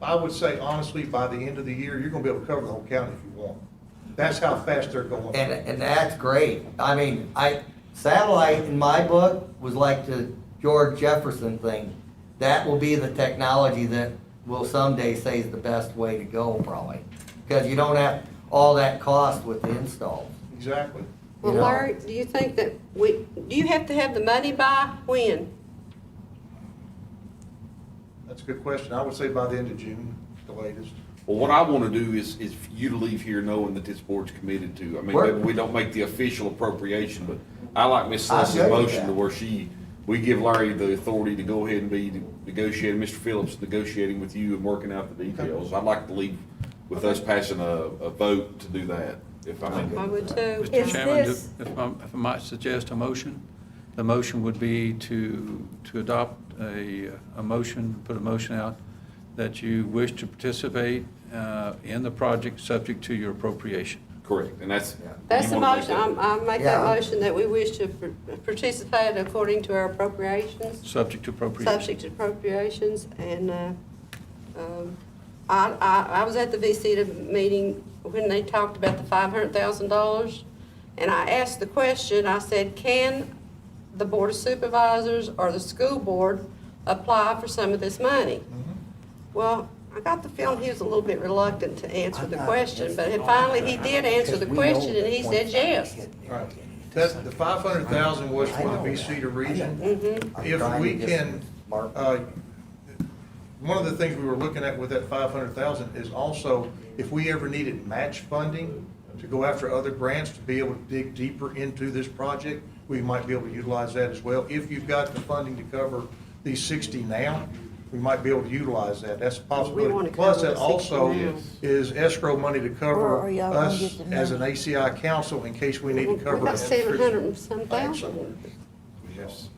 I would say honestly, by the end of the year, you're gonna be able to cover the whole county if you want. That's how fast they're going. And that's great. I mean, satellite in my book was like the George Jefferson thing. That will be the technology that will someday say is the best way to go probably. Because you don't have all that cost with the installs. Exactly. Well, You know. Larry, do you think that do you have to have the money by when? That's a good question. I would say by the end of June, the latest. Well, what I want to do is for you to leave here knowing that this board's committed to. I mean, We're- maybe we don't make the official appropriation, but I like Miss I'm Celeste's good with motion to that. where we give Larry the authority to go ahead and be negotiating, Mr. Phillips negotiating with you and working out the details. I'd like to leave with us passing a vote to do that, if I may. I would too. Mr. Is Chairman, this- if I might suggest a motion, the motion would be to adopt a motion, put a motion out that you wish to participate in the project subject to your appropriation. Correct, and that's. That's you the wanna make motion. that- I make that Yeah. motion that we wish to participate according to our appropriations, Subject to appropriation. subject to appropriations. And, I was at the VCTA meeting when they talked about the $500,000. And I asked the question, I said, can the Board of Supervisors or the school board apply for some of this money? Well, I got the feeling he was a little bit reluctant to answer the question, but finally he did answer the question and he said yes. Right. That, the 500,000 was for the VC region. If we can, one of the things we were looking at with that 500,000 is also, if we ever needed match funding to go after other grants, to be able to dig deeper into this project, we might be able to utilize that as well. If you've got the funding to cover these 60 now, we might be able to utilize that. That's a wanna possibility. Plus, cover that the 60 also now. is escrow money to Or cover are y'all gonna us get the as an money? ACI council in case we need to We cover. got that. 700 and some thousand Yes.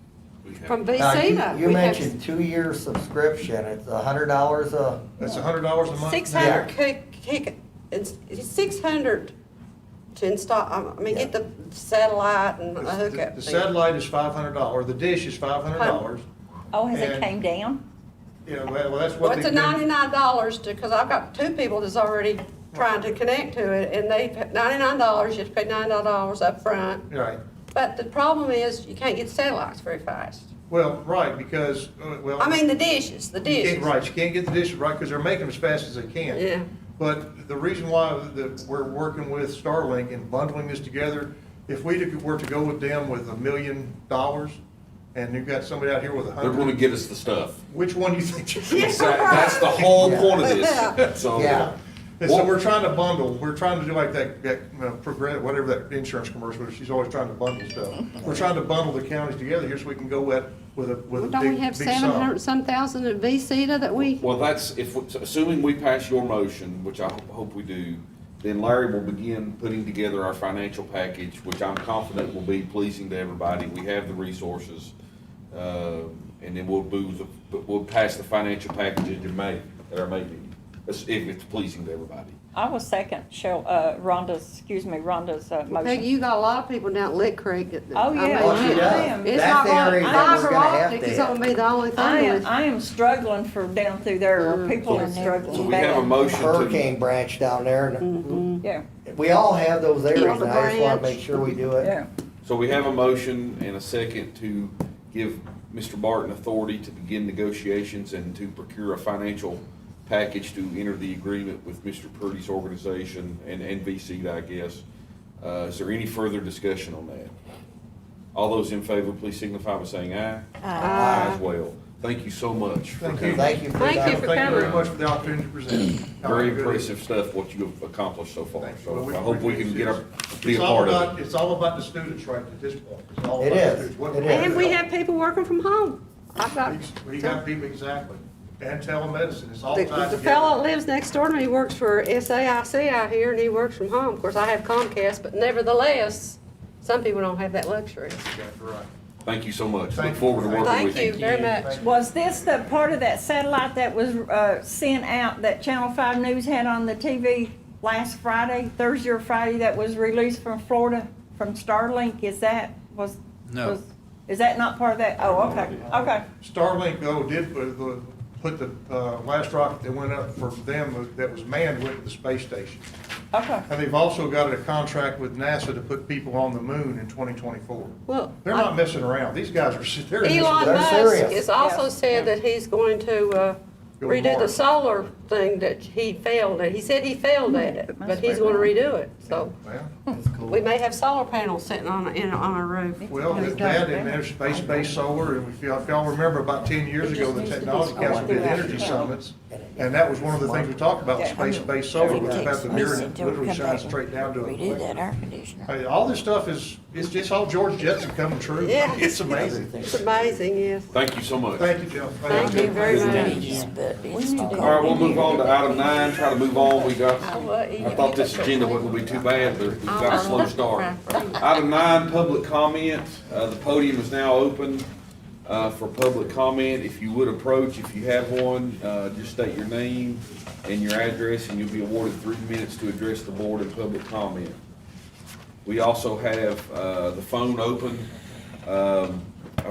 We have- from Now, VCTA. you We have mentioned 2-year subscription. It's $100 a, That's $100 a month. 600 it's 600 to install, I mean, get the satellite and a hookup. The thing. satellite is $500, the dish is $500. Oh, has it And- came down? Yeah, well, that's Well, what it's they've a been. $99 to, because I've got 2 people that's already trying to connect to it, and they, $99, you have to pay $99 up front. Right, But the problem is, you can't get satellites very fast. well, right, because, well. I mean, the dishes. You can't, right, you can't get the dishes right, because they're making them as fast as they can. Yeah. But the reason why we're working with Starlink and bundling this together, if we were to go with them with $1 million, and you've got somebody out here with They're gonna 100, get us the stuff. which one do you think? That's the whole point of Yeah. this, so. Yeah. And so we're trying to bundle, we're trying to do like that progress, whatever that insurance commercial is, she's always trying to bundle stuff. We're trying to bundle the counties together here so we can go with a Well, don't we big, have big sum. 700-some thousand at VCTA that we? Well, that's, assuming we pass your motion, which I hope we do, then Larry will begin putting together our financial package, which I'm confident will be pleasing to everybody. We have the resources, and then we'll pass the financial package in May, at our May meeting, if it's pleasing to everybody. I will second Rhonda's motion. Peggy, you got a lot of people down at Lick Creek. Oh, yeah, Oh, she I does. am. It's That's not the going, area that we're fiber gonna have optic to is have. gonna be the only thing with. I am struggling for down through there, people are So struggling we have a bad. motion to, Hurricane branch down there, and Yeah, we all have those areas, On the and I just wanna branch. make sure we do it. yeah. so we have a motion and a second to give Mr. Barton authority to begin negotiations and to procure a financial package to enter the agreement with Mr. Purdy's organization and VCTA, I guess. Is there any further discussion on that? All those in favor, please signify by saying aye. Aye as well. Thank you so much for Thank you. coming. Thank you for Thank that. you for Thank you very coming. much for the opportunity to present. Very impressive stuff, what you have accomplished so far. Well, So I hope we can be a It's all part about, of it. it's all about the students right at this point. It's all It about the is. students. What- It is. And we have people working from home. I've got, We got people, exactly, and telemedicine, it's all tied the together. fellow that lives next door to me works for SAIC out here, and he works from home. Of course, I have Comcast, but nevertheless, some people don't have that luxury. Exactly right. Thank you so much. Thank Look you. forward to working Thank with you. you very much. Was this the part of that satellite that was sent out, that Channel 5 News had on the TV last Friday, Thursday or Friday, that was released from Florida, from Starlink? Is that, No. is that not part of that? Oh, okay, okay. Starlink though did put the last rocket that went up for them that was manned went to the space station. Okay. And they've also got a contract with NASA to put people on the moon in 2024. Well, They're not messing around. These guys are, they're. Elon They're Musk serious. has also Yeah. said that he's going to Go to redo the Mars. solar thing that he failed at. He said he failed at it, but he's gonna redo it, so. Well, We may have solar panels sitting on our roof. well, that and there's space-based solar, and if y'all remember about 10 years ago, the Technology Council did energy summits, and that was one of the things we talked about, was space-based solar, which is about the mirror and it literally shines straight down to Redo that it. air conditioner. Hey, all this stuff it's just all George Jetson coming true. Yeah. It's amazing. It's amazing, yes. Thank you so much. Thank you, Jeff. Thank you very much. But it's too All right, we'll move on to item 9, try to move on. We got, I'll eat I it. thought this agenda wasn't gonna be too bad, but we've got a slow start. Item 9, public comment. The podium is now open for public comment. If you would approach, if you have one, just state your name and your address, and you'll be awarded 3 minutes to address the board in public comment. We also have the phone open. I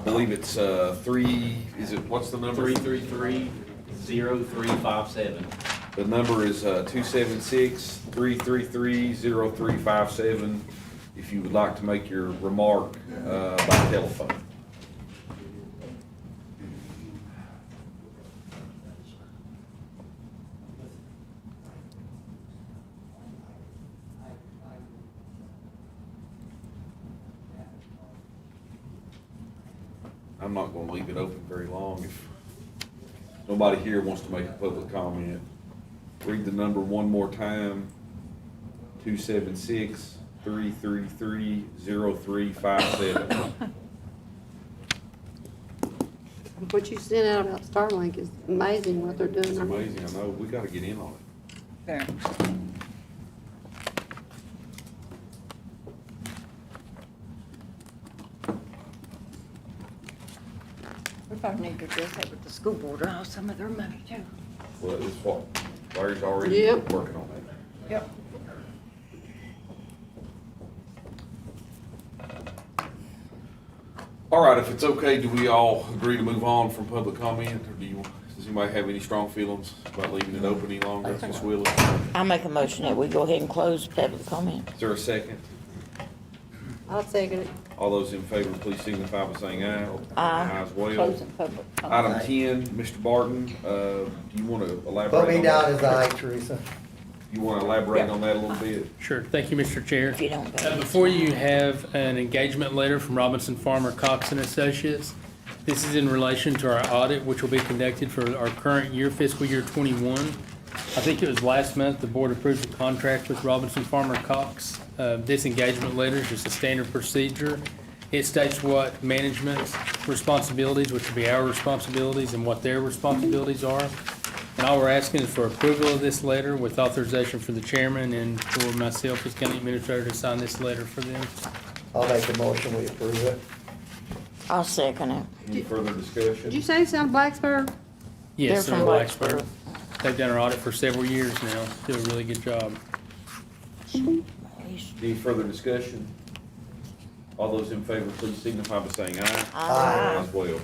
believe it's what's the number? 333-0357. The number is 276-333-0357 if you would like to make your remark by telephone. I'm not gonna leave it open very long if nobody here wants to make a public comment. Read the number one more time, 276-333-0357. What you sent out about Starlink is amazing what they're doing. It's amazing, I know, we gotta get in on it. There. We probably need to address that with the school board, or some of their money too. Well, it's what, Larry's already Yep. working on that. Yep. All right, if it's okay, do we all agree to move on from public comment, or does anybody have any strong feelings about leaving it open any longer? Ms. Willis, I make a motion that we go ahead and close public comment. is there a second? I'll second it. All those in favor, please signify by saying aye. Aye. As well. Closing public comment. Item 10, Mr. Barton, do you want to elaborate? Put me on down that? as aye, Teresa. You want to elaborate on that a little bit? Sure. Thank you, Mr. Chair. If you don't vote. Before you have an engagement letter from Robinson Farmer Cox and Associates. This is in relation to our audit, which will be conducted for our current year, fiscal year '21. I think it was last month, the board approved a contract with Robinson Farmer Cox. This engagement letter is just a standard procedure. It states what management's responsibilities, which will be our responsibilities, and what their responsibilities are. And all we're asking is for approval of this letter with authorization for the chairman and for myself as county administrator to sign this letter for them. I'll make a motion, we approve it. I'll second it. Any further discussion? Did you say it's out of Blacksburg? Yes, They're they're from in Blacksburg. Blacksburg. They've done our audit for several years now, do a really good job. Any further discussion? All those in favor, please signify by saying aye. Aye. As well.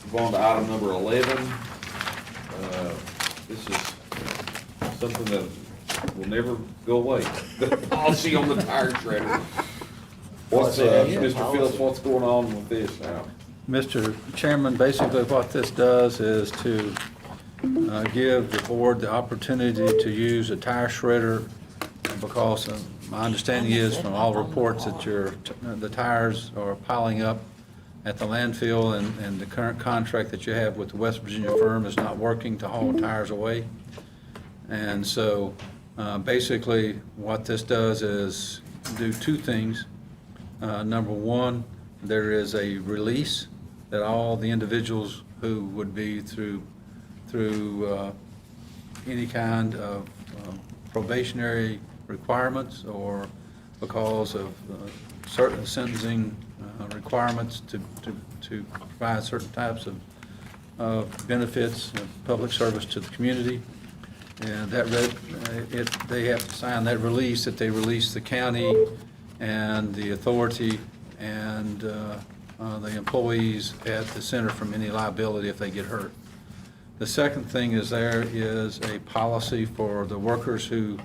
Move on to item number 11. This is something that will never go away. The policy on the tire shredder. What's, Mr. Phillips, what's going on with this now? Mr. Chairman, basically what this does is to give the board the opportunity to use a tire shredder because my understanding is from all reports that the tires are piling up at the landfill and the current contract that you have with the West Virginia firm is not working to haul tires away. And so basically what this does is do two things. Number one, there is a release that all the individuals who would be through any kind of probationary requirements or because of certain sentencing requirements to provide certain types of benefits of public service to the community. And that they have to sign that release, that they release the county and the authority and the employees at the center from any liability if they get hurt. The second thing is there is a policy for the workers who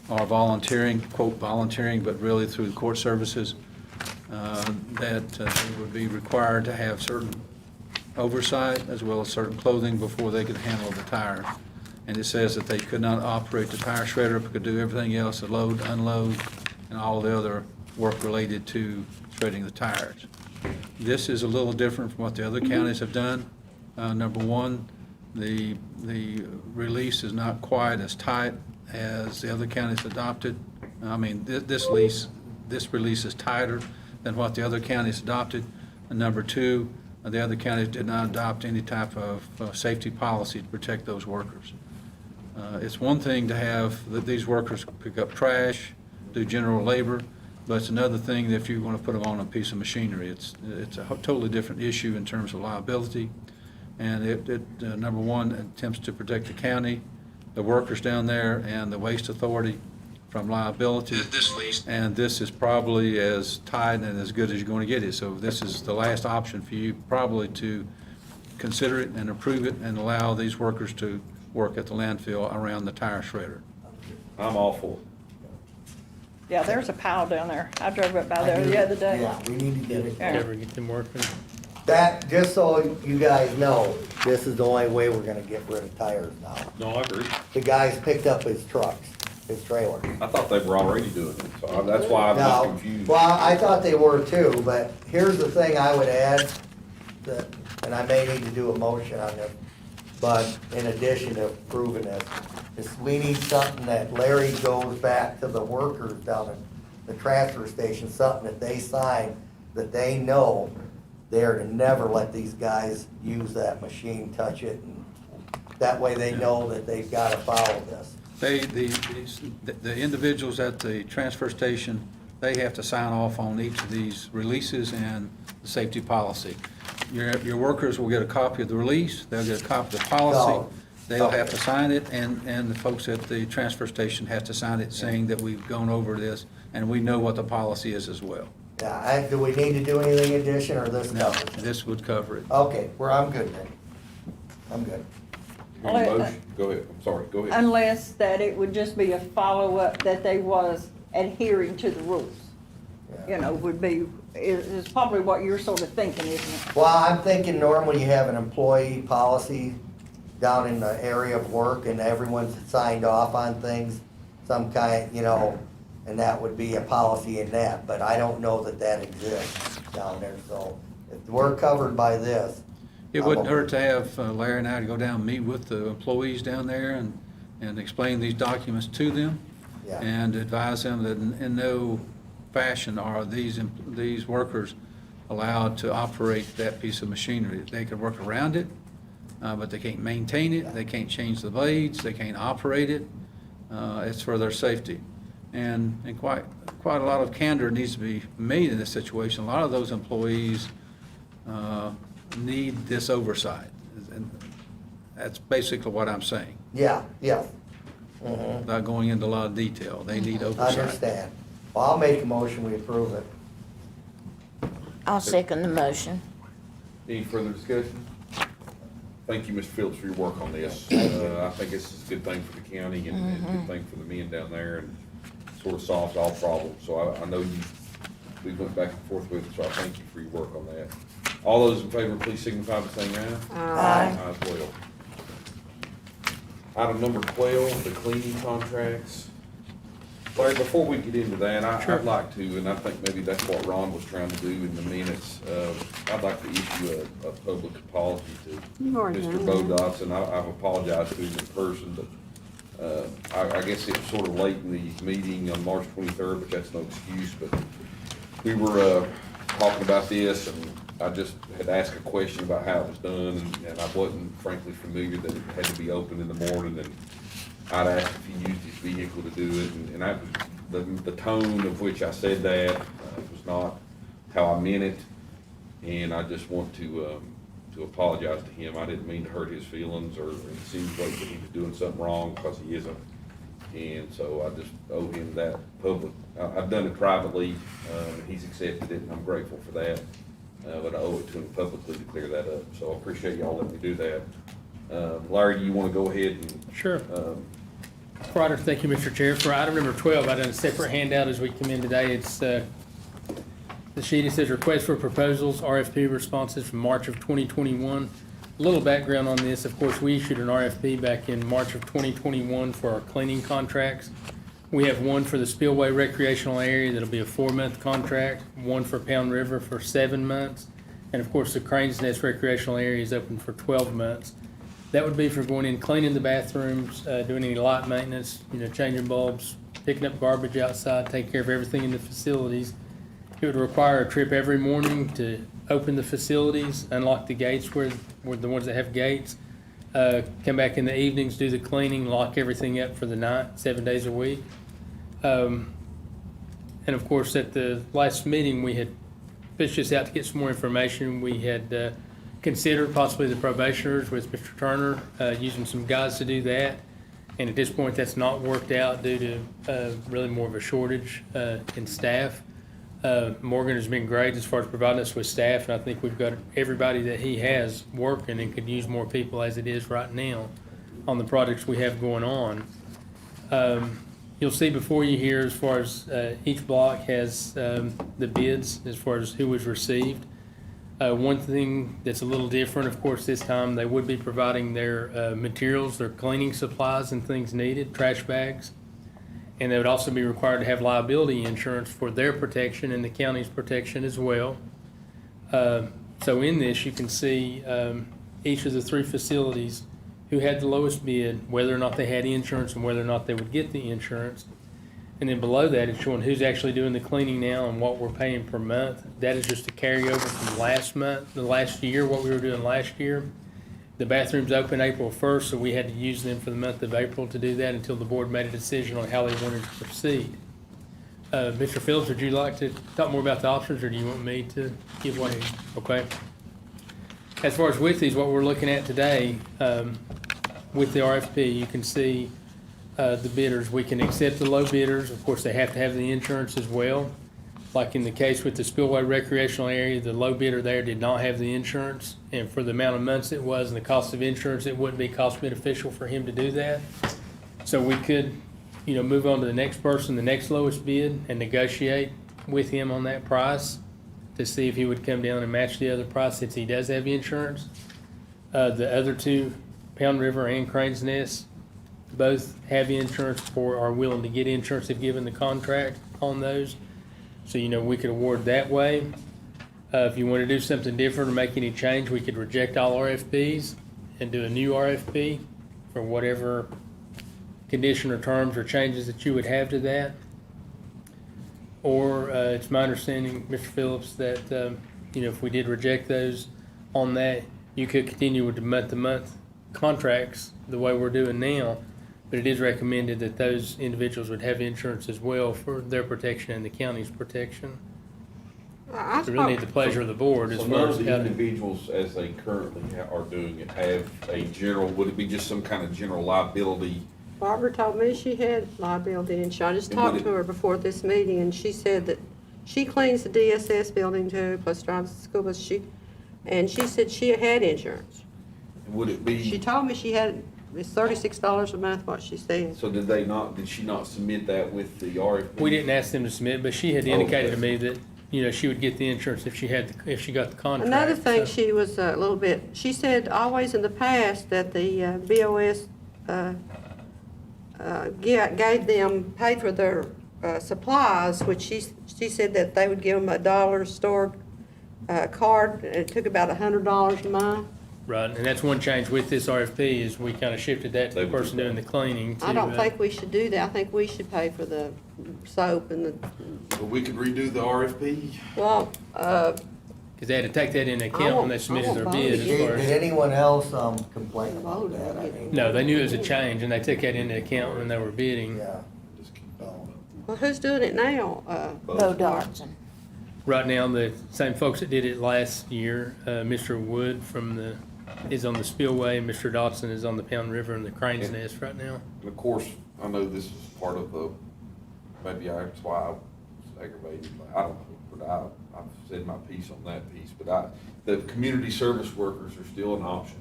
are volunteering, quote volunteering, but really through court services, that they would be required to have certain oversight as well as certain clothing before they could handle the tires. And it says that they could not operate the tire shredder, but could do everything else, the load, unload, and all the other work related to shredding the tires. This is a little different from what the other counties have done. Number one, the release is not quite as tight as the other counties adopted. I mean, this release is tighter than what the other counties adopted. And number two, the other counties did not adopt any type of safety policy to protect those workers. It's one thing to have these workers pick up trash, do general labor, but it's another thing if you want to put them on a piece of machinery. It's a totally different issue in terms of liability. And it number one, attempts to protect the county, the workers down there, and the waste authority from liability. And this is probably as tight and as good as you're going to get it. So this is the last option for you probably to consider it and approve it and allow these workers to work at the landfill around the tire shredder. I'm all for it. Yeah, there's a pile down there. I drove up by there the other day. Yeah, we need to get it. Yeah. Ever get them working? That, just so you guys know, this is the only way we're gonna get rid of tires now. No, I agree. The guys picked up his trucks, his trailer. I thought they were already doing it, so that's why I was No, confused. well, I thought they were too, but here's the thing I would add, that, and I may need to do a motion on this, but in addition to proving this, is we need something that Larry goes back to the workers down at the transfer station, something that they sign, that they know they're to never let these guys use that machine, touch it, and that way they know that they've gotta follow this. The individuals at the transfer station, they have to sign off on each of these releases and the safety policy. Your workers will get a copy of the release, they'll get a copy of the policy, They'll have to sign it, and the folks at the transfer station have to sign it saying that we've gone over this, and we know what the policy is as well. Yeah, do we need to do anything addition, or this Now, covers it? this would cover it. Okay, I'm good then. I'm good. Hear your motion? Go ahead, I'm sorry, go ahead. Unless that it would just be a follow-up that they was adhering to the rules. You know, would be, is probably what you're sort of thinking, isn't it? Well, I'm thinking normally you have an employee policy down in the area of work, and everyone's signed off on things, some kind, you know, and that would be a policy in that, but I don't know that that exists down there, so if we're covered by this. It wouldn't hurt to have Larry and I to go down and meet with the employees down there and explain these documents to them. Yeah. And advise them that in no fashion are these workers allowed to operate that piece of machinery. They could work around it, but they can't maintain it, they can't change the blades, they can't operate it. It's for their safety. And quite a lot of candor needs to be made in this situation. A lot of those employees need this oversight. And that's basically what I'm saying, Yeah. without going into a lot of detail. They need I oversight. understand. Well, I'll make a motion, we approve it. I'll second the motion. Any further discussion? Thank you, Mr. Phillips, for your work on this. I think this is a good thing for the county and a good thing for the men down there, and sort of solves all problems. So I know we went back and forth with it, so I thank you for your work on that. All those in favor, please signify by saying aye. Aye. Aye as well. Item number 12, the cleaning contracts. Larry, before we get into that, I'd like to, and I think maybe that's what Ron was trying to do in the minutes, I'd like to issue a public apology to You've already Mr. done that. Bodotz, and I've apologized to him in person, but I guess it was sort of late in the meeting on March 23rd, but that's no excuse. But we were talking about this, and I just had asked a question about how it was done, and I wasn't frankly familiar that it had to be open in the morning, and I'd asked if he used his vehicle to do it, and I was, the tone of which I said that was not how I meant it, and I just want to apologize to him. I didn't mean to hurt his feelings or insinuate that he was doing something wrong, because he isn't, and so I just owe him that public. I've done it privately, and he's accepted it, and I'm grateful for that, but I owe it to him publicly to clear that up, so I appreciate y'all letting me do that. Larry, do you want to go ahead and? Sure. Ryder, thank you, Mr. Chair. For item number 12, I done a separate handout as we come in today. It's the sheet. It says request for proposals, RFP responses from March of 2021. A little background on this. Of course, we issued an RFP back in March of 2021 for our cleaning contracts. We have one for the Spillway Recreational Area that'll be a 4-month contract, one for Pound River for 7 months, and of course, the Crane's Nest Recreational Area is open for 12 months. That would be for going in, cleaning the bathrooms, doing any light maintenance, changing bulbs, picking up garbage outside, taking care of everything in the facilities. It would require a trip every morning to open the facilities, unlock the gates where the ones that have gates, come back in the evenings, do the cleaning, lock everything up for the night, 7 days a week. And of course, at the last meeting, we had fished this out to get some more information. We had considered possibly the probationers with Mr. Turner, using some guys to do that. And at this point, that's not worked out due to really more of a shortage in staff. Morgan has been great as far as providing us with staff, and I think we've got everybody that he has working and could use more people as it is right now on the projects we have going on. You'll see before you here, as far as each block has the bids as far as who was received. One thing that's a little different, of course, this time they would be providing their materials, their cleaning supplies and things needed, trash bags. And they would also be required to have liability insurance for their protection and the county's protection as well. So in this, you can see each of the 3 facilities who had the lowest bid, whether or not they had insurance and whether or not they would get the insurance. And then below that, it's showing who's actually doing the cleaning now and what we're paying per month. That is just a carryover from last year, what we were doing last year. The bathrooms opened April 1st, so we had to use them for the month of April to do that until the board made a decision on how they wanted to proceed. Mr. Phillips, would you like to talk more about the options, or do you want me to give one? Okay. As far as with these, what we're looking at today, with the RFP, you can see the bidders. We can accept the low bidders. Of course, they have to have the insurance as well. Like in the case with the Spillway Recreational Area, the low bidder there did not have the insurance. And for the amount of months it was and the cost of insurance, it wouldn't be cost beneficial for him to do that. So we could, move on to the next person, the next lowest bid, and negotiate with him on that price to see if he would come down and match the other price since he does have insurance. The other two, Pound River and Crane's Nest, both have insurance or are willing to get insurance if given the contract on those. So, we could award that way. If you want to do something different or make any change, we could reject all RFPs and do a new RFP for whatever condition or terms or changes that you would have to that. Or it's my understanding, Mr. Phillips, that, if we did reject those on that, you could continue with the month-to-month contracts the way we're doing now. But it is recommended that those individuals would have insurance as well for their protection and the county's protection. I So really need the thought, pleasure of the board as So far none as of the how to. individuals, as they currently are doing it, have a general, would it be just some kind of general liability? Barbara told me she had liability insurance. I just And would talked to it- her before this meeting, and she said that she cleans the DSS building too, plus drives the school bus. And she said she had insurance. Would it She be, told me she had, it's $36 a month, what she said. so did she not submit that with the RFP? We didn't ask them to submit, but she had Oh, indicated to okay. me that, she would get the insurance if she got the contract. Another thing, So- she was a little bit, she said always in the past that the BOS gave them, paid for their supplies, which she said that they would give them a dollar store card. It took about $100 a month. Right, and that's one change with this RFP is we kind of shifted that to They the would person do doing the cleaning to. I don't think we should do that. I think we should pay for the soap and the, So we could redo the RFP? well, Because they had to take that into account when they submitted their bid as far Did as. anyone else, complain about that? I mean, No, they knew it was a change and they took that into account when they were bidding. Yeah. well, who's doing it now? Bo Dodson. Right now, the same folks that did it last year, Mr. Wood is on the Spillway, and Mr. Dodson is on the Pound River and the Crane's Nest right now. And of course, I know this is part of that's why I was aggravated, but I don't know, but I've said my piece on that piece, but the community service workers are still an option,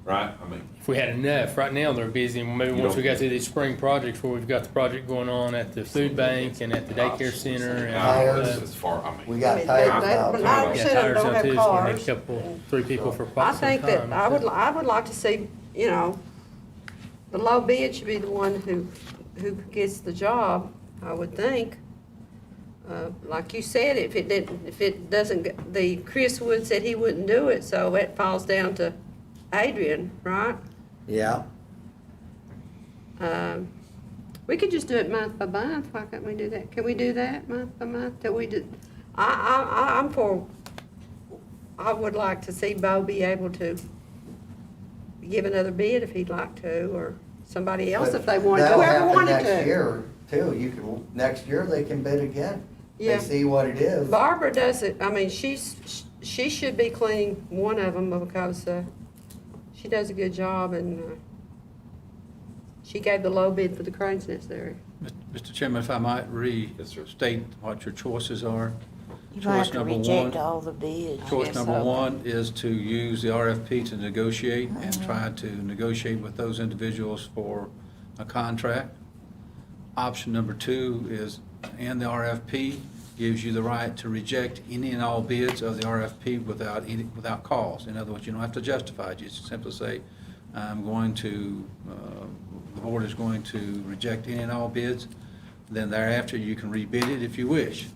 right? I mean, If we had enough, right now they're busy, and maybe You once we don't- got through these spring projects where we've got the project going on at the food bank and at the daycare center and. Tires. as far, I mean. We got They- tires they- now. but too. I- Yeah, 90% of them tires don't out have too, so we need cars. a couple, three people for I quite some time. think that I would like to see, the low bid should be the one who gets the job, I would think. Like you said, if it doesn't, Chris Wood said he wouldn't do it, so it falls down to Adrian, right? Yeah. We could just do it month by month, why can't we do that? Can we do that month by month, that we did? I'm for, I would like to see Bo be able to give another bid if he'd like to, or somebody else if they wanted, That'll whoever happen wanted next to. year, too. Next year, they can bid again. Yeah. They see what it is. Barbara does it, I mean, she should be cleaning one of them because, she does a good job and, she gave the low bid for the Crane's Nest area. Mr. Chairman, if I might Yes, sir. restate what your choices are. You're gonna have Choice to number reject one. all the bids. Choice guess number so. one is to use the RFP to negotiate and try to negotiate with those individuals for a contract. Option number two is, and the RFP gives you the right to reject any and all bids of the RFP without cause. In other words, you don't have to justify it. You just simply say, the board is going to reject any and all bids. Then thereafter, you can rebid it if you wish.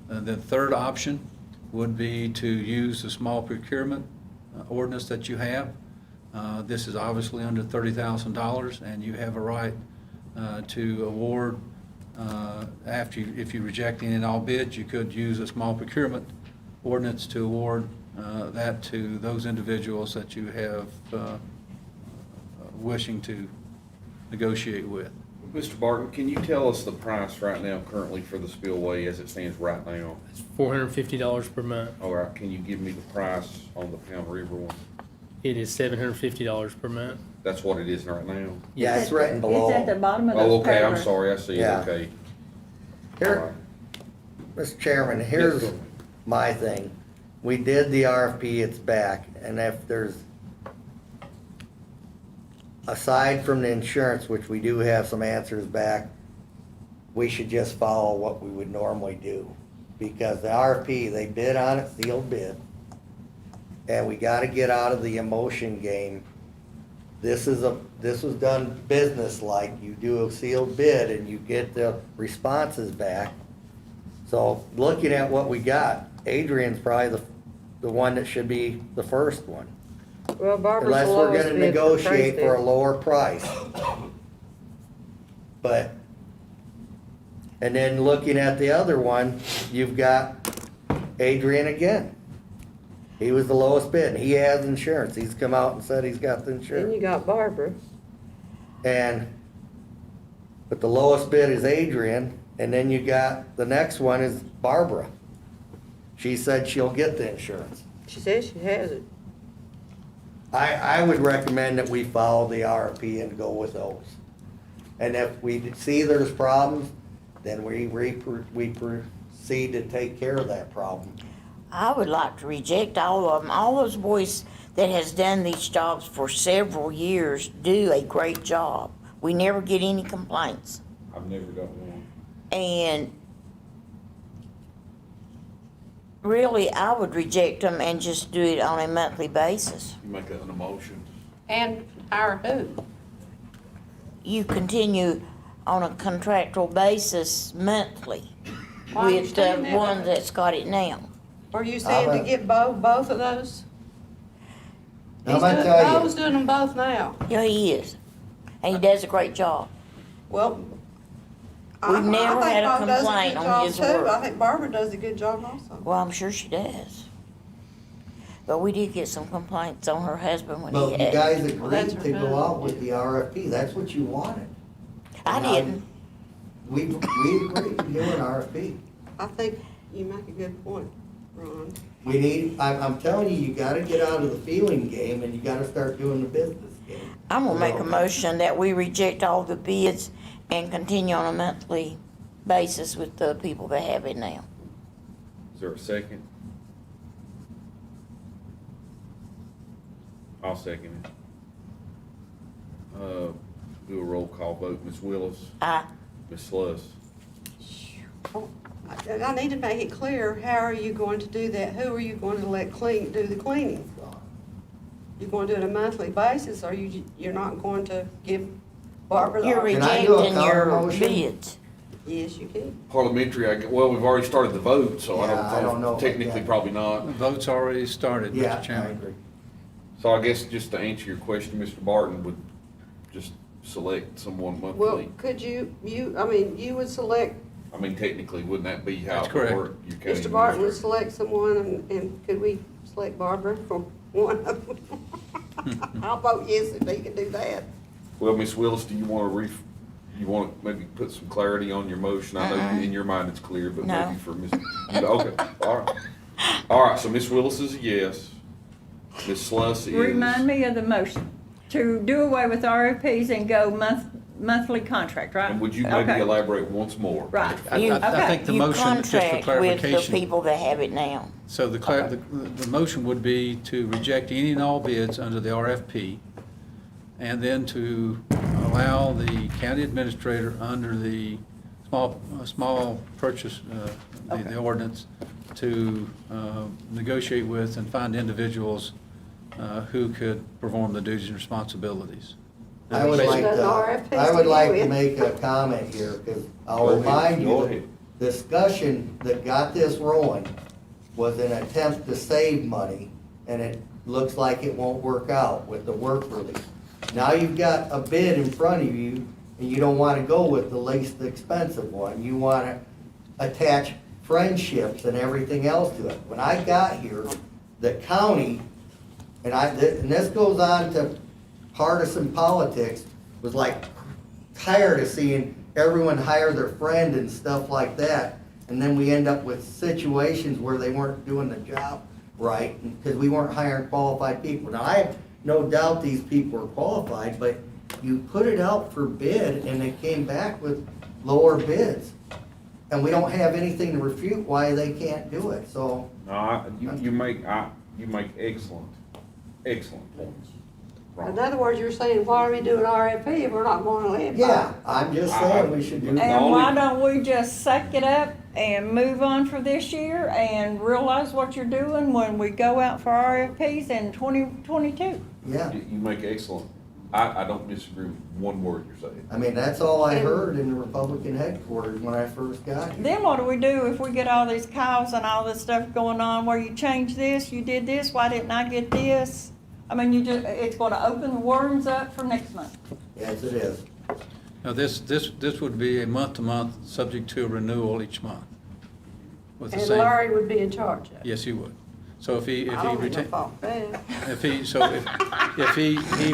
The third option would be to use the small procurement ordinance that you have. This is obviously under $30,000, and you have a right to award, if you reject any and all bids, you could use a small procurement ordinance to award that to those individuals that you have wishing to negotiate with. Mr. Barton, can you tell us the price right now currently for the spillway as it stands right now? It's $450 per month. All right, can you give me the price on the Pound River one? It is $750 per month. That's what it is right now? Yeah, it's written It's at the below. bottom of Oh, those okay, I'm paragraphs. sorry, I see it, Yeah. okay. Here, Mr. Chairman, here's sir. my thing. We did the RFP, it's back, and if there's, aside from the insurance, which we do have some answers back, we should just follow what we would normally do. Because the RFP, they bid on it, sealed bid, and we gotta get out of the emotion game. This was done business-like, you do a sealed bid and you get the responses back. So looking at what we got, Adrian's probably the one that should be the first one. Well, Barbara's the Unless we're lowest gonna bid for negotiate for a Tracy. lower price. But, and then looking at the other one, you've got Adrian again. He was the lowest bid, and he has insurance, he's come out and said he's got the Then you insurance. got Barbara. But the lowest bid is Adrian, and then you got, the next one is Barbara. She said she'll get the insurance. She says she has it. I would recommend that we follow the RFP and go with those. And if we see there's problems, then we proceed to take care of that problem. I would like to reject all of them. All those boys that has done these jobs for several years do a great job. We never get any complaints. I've never got one. And really, I would reject them and just do it on a monthly basis. You make that an emotion. And hire who? You continue on a contractual basis monthly Why are you with the saying that? one that's got it now. Are you saying to get both of those? I'm gonna tell you. Bo's doing them both now. Yeah, he is. And he does a great job. Well, We've never had a complaint on his work. I think Barbara does a good job also. Well, I'm sure she does. But we did get some complaints on her husband when But he you had. guys that's agreed her to go husband. out with the RFP, that's what you wanted. I didn't. We agreed to do an RFP. I think you make a good point, Ron. We need, I'm telling you, you gotta get out of the feeling game and you gotta start doing the business game. I'm gonna make a motion that we reject all the bids and continue on a monthly basis with the people that have it now. Is there a second? I'll second it. Do a roll call vote. Ms. Willis? Aye. Ms. Sluss? I need to make it clear, how are you going to do that? Who are you going to let do the cleaning? You're going to do it on a monthly basis, or you're not going to give Barbara the... You're Can I do a rejecting your counter-motion? bids. Yes, you can. Parliamentary, well, we've already started the vote, so Yeah, I I don't don't know know, about technically that. probably The not. vote's already started, Yeah, Mr. I Chairman. agree. So I guess just to answer your question, Mr. Barton would just select someone Well, monthly. could you would select, I mean, technically, wouldn't that be how That's it would correct. work? You county Mr. Barton would administrator? select someone, and could we select Barbara for one of them? I'll vote yes if he can do that. Well, Ms. Willis, do you want to you want to maybe put some clarity on your motion? I know in your mind it's clear, but No. maybe for Ms., okay, all right. All right, so Ms. Willis is a yes. Ms. Sluss is. Remind me of the motion, to do away with RFPs and go monthly contract, right? And would you maybe Okay. elaborate once more? Right. I think the You motion, just for contract with the clarification, people that have it now. so the motion would be to reject any and all bids under the RFP, and then to allow the county administrator under the small purchase, the ordinance, to negotiate with and find individuals who could perform the duties and responsibilities. I would like An to, RFP I would to like you to in. make a comment here, because I'll Go ahead, remind go you, ahead. the discussion that got this rolling was an attempt to save money, and it looks like it won't work out with the work release. Now you've got a bid in front of you, and you don't wanna go with the least expensive one. You wanna attach friendships and everything else to it. When I got here, the county, and this goes on to partisan politics, was like tired of seeing everyone hire their friend and stuff like that. And then we end up with situations where they weren't doing the job right, because we weren't hiring qualified people. Now, no doubt these people are qualified, but you put it out for bid and they came back with lower bids. And we don't have anything to refute why they can't do it, so. No, you make excellent points. Ron. In other words, you're saying, why are we doing RFP if we're not going to live by it? Yeah, I'm just saying we should do. And why don't we just suck it up and move on for this year and realize what you're doing when we go out for RFPs in 2022? Yeah, You make excellent, I don't disagree with one word you're saying. I mean, that's all I heard in the Republican headquarters when I first got here. Then what do we do if we get all these calls and all this stuff going on where you changed this, you did this, why didn't I get this? I mean, it's gonna open the worms up for next month. Yes, it is. Now, this would be a month-to-month, subject to renewal each month. With the And same. Larry would be in charge of it. Yes, he would. So if he I don't have no retain, fault with that. if he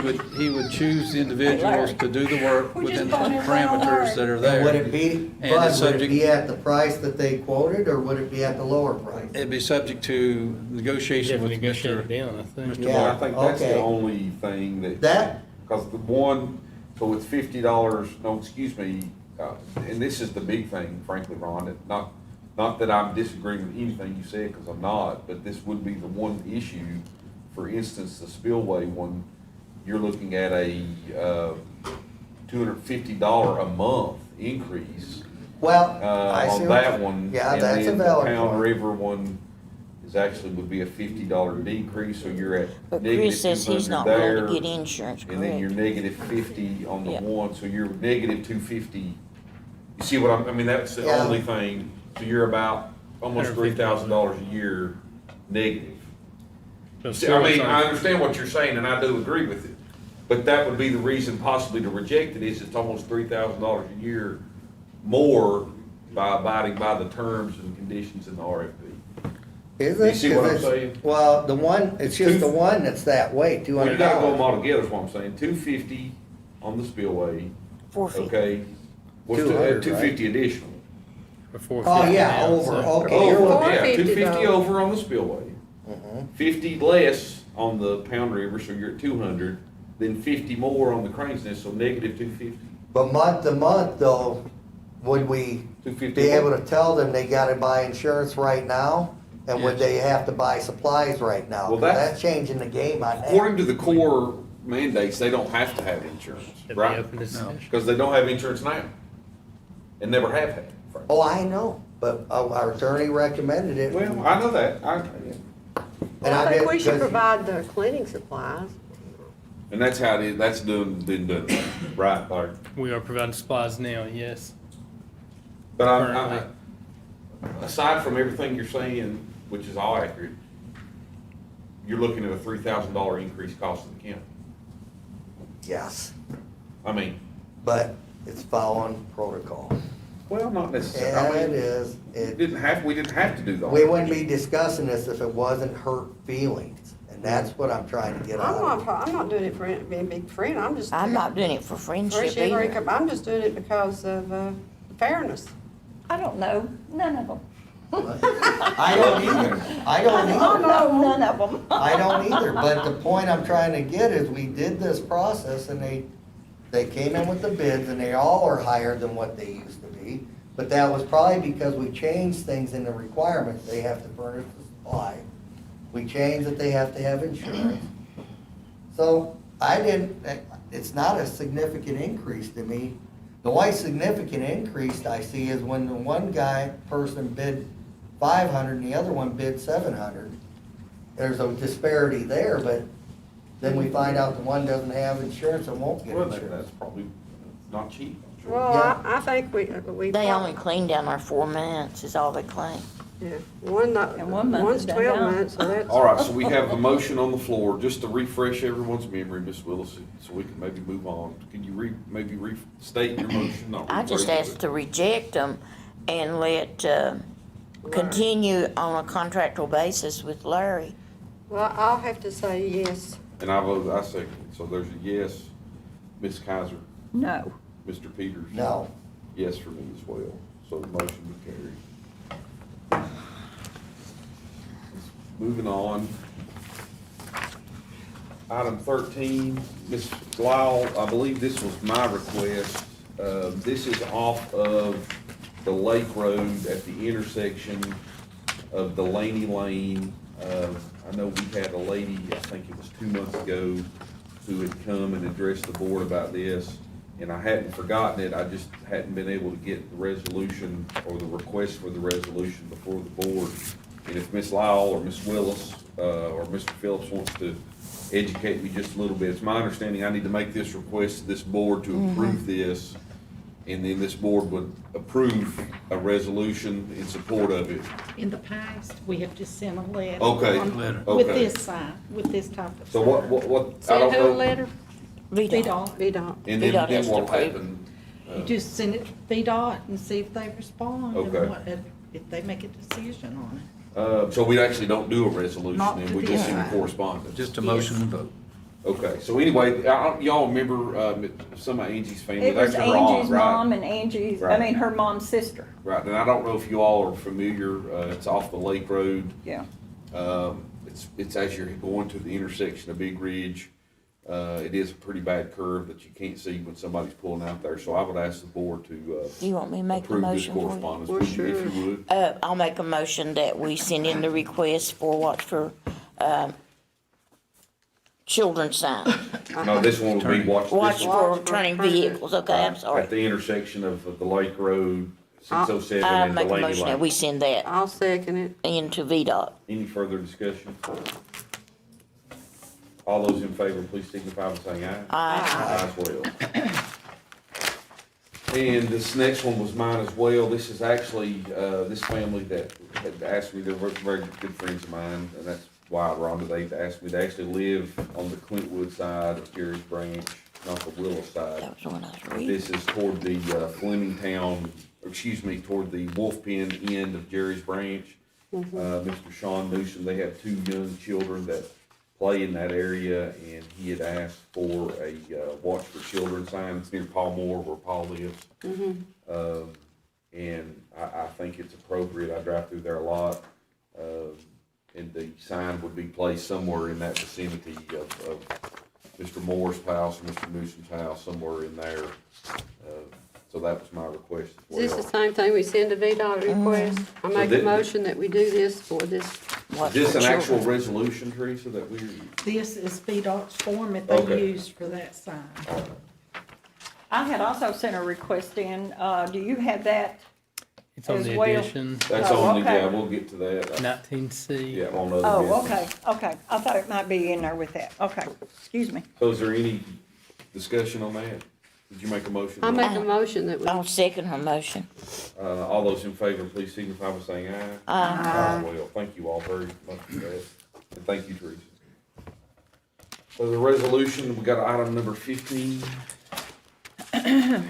would choose the individuals to do the work We just within the bought him parameters that are And would there. it be, And Bud, it's would it subject- be at the price that they quoted, or would it be at the lower price? It'd be subject to negotiation with Negotiate it Mr. down, I think. Mr. Yeah. I Clark. think that's the Okay. only thing that. That, Because the one, so it's $50, no, excuse me, and this is the big thing, frankly, Ron, not that I'm disagreeing with anything you said, because I'm not, but this would be the one issue. For instance, the spillway one, you're looking at a $250 a month increase well, I see on what that you- one. Yeah, that's a And then valid the Pound point. River one is actually would be a $50 decrease, so you're at But negative Chris says he's 200 not willing there. to get insurance, And then you're correct? negative 50 on the Yeah. one, so you're negative 250. You see what I mean, that's the Yeah. only thing, so you're about almost $3,000 a year negative. See, I mean, I understand what you're saying, and I do agree with it, but that would be the reason possibly to reject it, is it's almost $3,000 a year more by abiding by the terms and conditions in the RFP. is You it? see what I'm 'Cause it's- saying? Well, the one, it's just the one that's that way, Well, you gotta go them $200. all together, is what I'm saying, 250 on the spillway, 450. okay? What's 200, 250 additional? Oh, yeah, over, okay, you're Over, looking. yeah, 450 250 though. over on the spillway, Mhm. 50 less on the Pound River, so you're at 200, then 50 more on the Crane's Nest, so negative 250. But month to month though, would we 250 be able to tell them they gotta buy insurance right now? And would Yes. they have to buy supplies right now? Well, 'Cause that's- that's changing the game on that. According to the core mandates, they don't have to have insurance, It'd be right? open discussion. Because they don't have insurance now, and never have had, frankly. Oh, I know, but our attorney recommended it. Well, I know that, And Well, I think did- we should 'cause- provide the cleaning supplies. and that's how it is, that's been done, right, Larry? We are providing supplies now, yes. But I, Currently. aside from everything you're saying, which is all accurate, you're looking at a $3,000 increase cost to the county. Yes, I mean, but it's following protocol. well, not Yeah, necessarily. it is. We didn't have to do that. We wouldn't be discussing this if it wasn't hurt feelings, and that's what I'm trying to get out of it. I'm not doing it for being a big friend, I'm just. I'm not doing it for friendship Friendship or either. income. I'm just doing it because of fairness. I don't know, none of them. I don't either. I don't I either. don't know none of them. I don't either, but the point I'm trying to get is we did this process and they came in with the bids and they all are higher than what they used to be. But that was probably because we changed things in the requirements. They have to furnish the supply. We changed that they have to have insurance. So it's not a significant increase to me. The only significant increase I see is when the one person bid 500 and the other one bid 700. There's a disparity there, but then we find out the one doesn't have insurance and won't get Well, insurance. that's probably not cheap, I'm sure. Well, Yeah. I think we. They only cleaned down our 4 months is all they claim. Yeah, And 1 month one's is done 12 now. months, so that's. All right, so we have a motion on the floor, just to refresh everyone's memory, Ms. Willis, so we can maybe move on. Can you maybe restate your motion? not I just rephrase it, asked to reject them and let, continue on a contractual basis with Larry. Well, I'll have to say yes. And I second, so there's a yes. Ms. Kaiser, No. Mr. Peters? No. Yes for me as well, so the motion would carry. Moving on. Item 13, Ms. Lyle, I believe this was my request. This is off of the Lake Road at the intersection of Delaney Lane. I know we had a lady, I think it was 2 months ago, who had come and addressed the board about this, and I hadn't forgotten it, I just hadn't been able to get the resolution or the request for the resolution before the board. And if Ms. Lyle or Ms. Willis, or Mr. Phillips wants to educate me just a little bit, it's my understanding I need to make this request to this board to approve this, and then this board would approve a resolution in support of it. In the past, we have just sent a letter. Okay, With okay. this sign, with this type of sign. So what, I Send don't who a know. letter? VDOT. VDOT. And VDOT then has to what approve. happened? You just send it to VDOT and see if they respond. and Okay. what- If they make a decision on it. So we actually don't do a resolution, Not and to we just this send side. correspondence. Just a motion and vote. Okay, so anyway, y'all remember, some of Angie's family, It was that's her aunt, Angie's mom right? and Angie's, I Right. mean, her mom's sister, Right, and I don't know if you all are familiar, it's off the Lake Road. yeah. It's as you're going to the intersection of Big Ridge. It is a pretty bad curve that you can't see when somebody's pulling out there, so I would ask the board to, Do you want me to make a approve this motion for you? correspondence, Well, would you, if sure. you would? I'll make a motion that we send in the request for what for, children's sign. No, this one would be watch Watch this one. for turning vehicles, okay, I'm At sorry. the intersection of the Lake Road, 607 I and make a Delaney motion that Lane. we send that I'll second it. into VDOT. Any further discussion? All those in favor, please signify by saying aye. Aye as well. And this next one was mine as well. This is actually, this family that had asked me, they're very good friends of mine, and that's why, Rhonda, they asked me to actually live on the Clintwood side of Jerry's Branch, not the Willow side. That was the one I was reading. This is toward the Flemingtown, toward the Wolf Pen end of Jerry's Branch. Mr. Sean Newsom, they have 2 young children that play in that area, and he had asked for a Watch for Children sign. It's near Paul Moore, where Paul lives. And I think it's appropriate. I drive through there a lot. And the sign would be placed somewhere in that vicinity of Mr. Moore's house or Mr. Newsom's house, somewhere in there. So that was my request as Is this the well. same thing we send a VDOT request? I make a motion that we do this for this. Is this an actual resolution, Teresa, that we? This is VDOT's form that Okay. they use for that sign. I had also sent a request in, do you have that? It's on As the well. edition, That's Oh, on the, okay. yeah, we'll get to that. 19C. Yeah, on other Oh, business. okay. I thought it might be in there with that. Okay, excuse me. So is there any discussion on that? Did you make a motion? I make a motion that we, I'll second her motion. All those in favor, please signify by saying aye. Aye. Well, thank you all very much for that, and thank you, Teresa. So the resolution, we got item number 15. I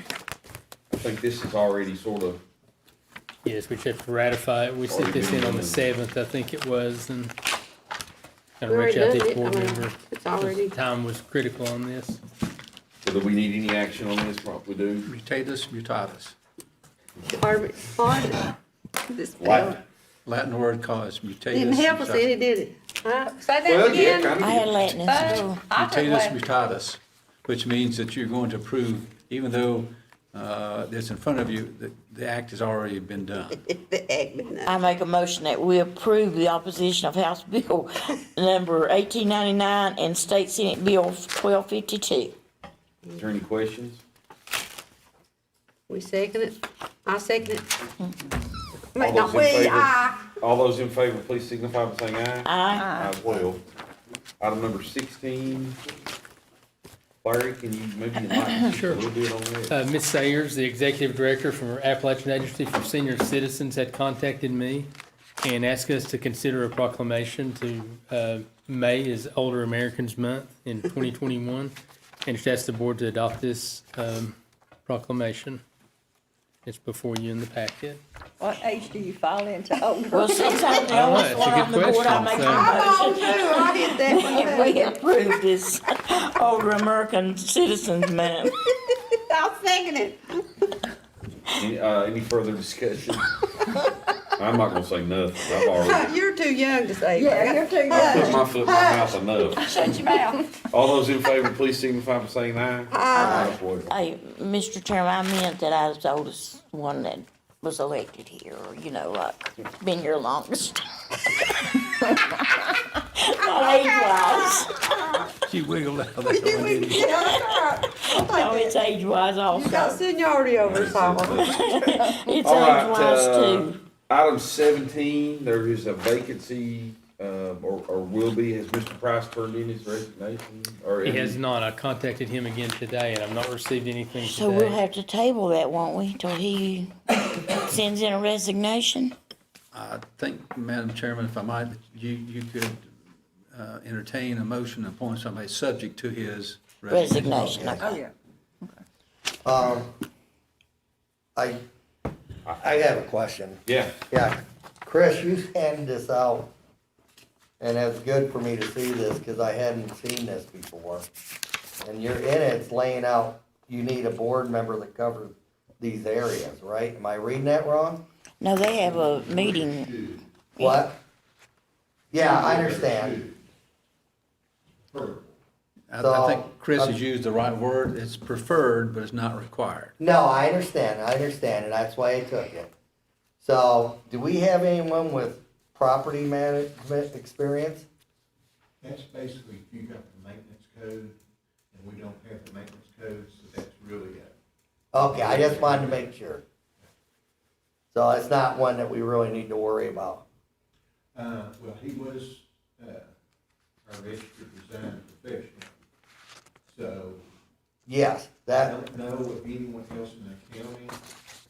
think this is already sort of, Yes, we just have to ratify it. We sent this in on the 7th, I think it was, and kind We of reach out already to done each it. board I mean, member. it's already- Time was critical on this. do we need any action on this? Probably do. Mutatis mutatis. pardon, this Latin word cause mutatis. didn't help us any, did it? Huh? Say that Well, yeah, again. kind I had Latin in school. Mutatis mutatis, which means that you're going to approve, even though it's in front of you, the act has already been done. I make a motion that we approve the opposition of House Bill number 1899 and State Senate Bill 1252. Is there any questions? We second it. I second it. All Wait, those no, in wait, favor? All those in favor, please signify by saying aye. Aye. Aye as well. Item number 16. Larry, can you maybe enlighten us a little bit on that? Ms. Sayers, the Executive Director from Appalachian Agency for Senior Citizens, had contacted me and asked us to consider a proclamation to, May is Older Americans Month in 2021, and she asked the board to adopt this proclamation. It's before you in the packet. What age do you fall into? Oh, Well, since I'm the I don't know, oldest it's a one good on the board, I question, make so- a motion. I did that one. And we approve this Older American Citizens Month. I'll second it. Any further discussion? I'm not gonna say nothing. I've already, You're too young to say Yeah, that. you're too I put young. my foot in my mouth enough. Shut your mouth. All those in favor, please signify by saying aye. Aye. Opposed? Hey, Mr. Chairman, I meant that I was the oldest one that was elected here, you know, like, been here longest. Not age-wise. She wiggled out of that one, didn't you? Yeah, that's all right. I'll No, take it's that. age-wise You got also. seniority over us all. It's All right, age-wise too. Item 17, there is a vacancy, or will be, has Mr. Price turned in his resignation? Or He has not. I contacted him again today, and I've not received anything So we'll today. have to table that, won't we, till he sends in a resignation? I think, Madam Chairman, if I might, you could entertain a motion to appoint somebody subject to his resignation. Resignation, Oh, okay. yeah. I have a question. Yeah, Yeah, Chris, you handed this out, and it's good for me to see this, cause I hadn't seen this before. And you're in it, it's laying out, you need a board member that covers these areas, right? Am I reading that wrong? No, they have a meeting. What? Yeah, I understand. I think Chris has used the right word. It's preferred, but it's not required. No, I understand, and that's why I took it. So, do we have anyone with property management experience? That's basically, if you got the maintenance code, and we don't have the maintenance code, so that's really a. Okay, I just wanted to make sure. So it's not one that we really need to worry about. Well, he was, our registered design professional. So, Yes, I that, don't know of anyone else in the county.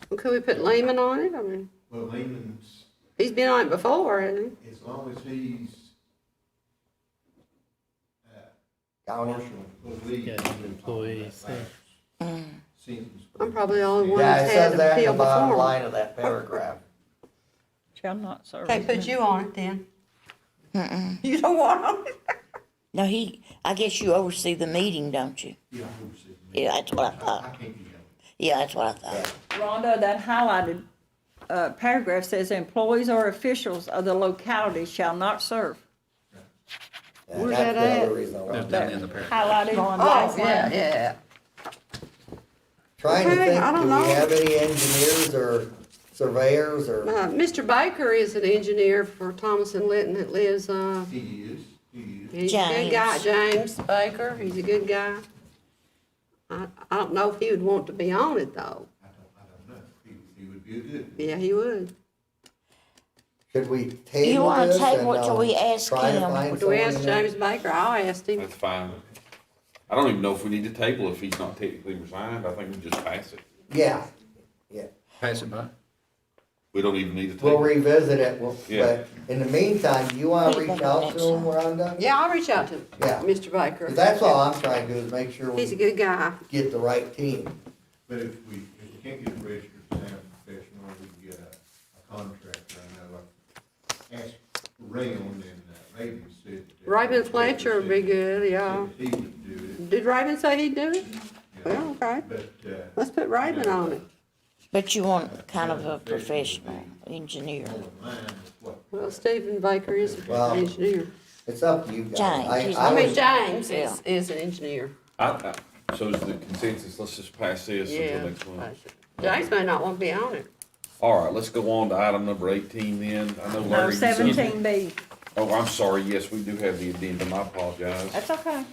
Well, could we put Lehman on it? I mean, Well, Lehman's, he's been on it before, hasn't as long as he's, county. partial employee. Yeah, he's an employee, so. Seems. he? I'm probably the only one Yeah, that's it had says that to in fill the bottom before. line of that paragraph. Shall not serve. Can't put you on it then. You don't want on it? No, I guess you oversee the meeting, don't you? Yeah, I oversee the Yeah, that's what I I thought. can't be done. Yeah, that's what I thought. Rhonda, that highlighted paragraph says employees or officials of the locality shall not serve. And Where's that's that the at? other reason I They're wanted- done in the paragraph. Highlighted on Oh, last yeah, line. yeah. Trying to Okay, I think, don't do we know. have any engineers or surveyors or? Mr. Baker is an engineer for Thomas and Litton that lives, He is. he's a good guy, James Baker, he's a good guy. I don't know if he would want to be on it though. I don't know. He would be a good. Yeah, he would. Should we You table wanna this table it and, till we ask try to him? find Do we someone ask in there? James Baker? I'll ask him. that's fine. I don't even know if we need to table if he's not technically resigned. I think we just pass it. Yeah, yeah. Pass it by. We don't even need to We'll table it. revisit it, Yeah. but in the meantime, do you wanna reach out to him, Rhonda? Yeah, I'll reach out to Yeah. Mr. Baker. 'Cause that's all I'm trying to do is make sure He's a we good guy. get the right team. But if we can't get a registered design professional, we can get a contractor. I know I asked Raymond and Raven said. that- Raymond Fletcher would be good, yeah. Said he would do it. Did Raymond say he'd do it? Yeah. Well, okay. But, Let's put Raymond on it. But you want kind of a professional engineer. on mine is what. Well, Stephen Baker is an Well, engineer. It's up to you guys. James, he's- I mean, was- James Yeah. is an engineer. So is the consensus, let's just pass this Yeah. until next month. James may not want to be on it. All right, let's go on to item number 18 then. I know No, Larry. you said- 17B. Oh, I'm sorry, yes, we do have the addendum, I apologize. That's okay.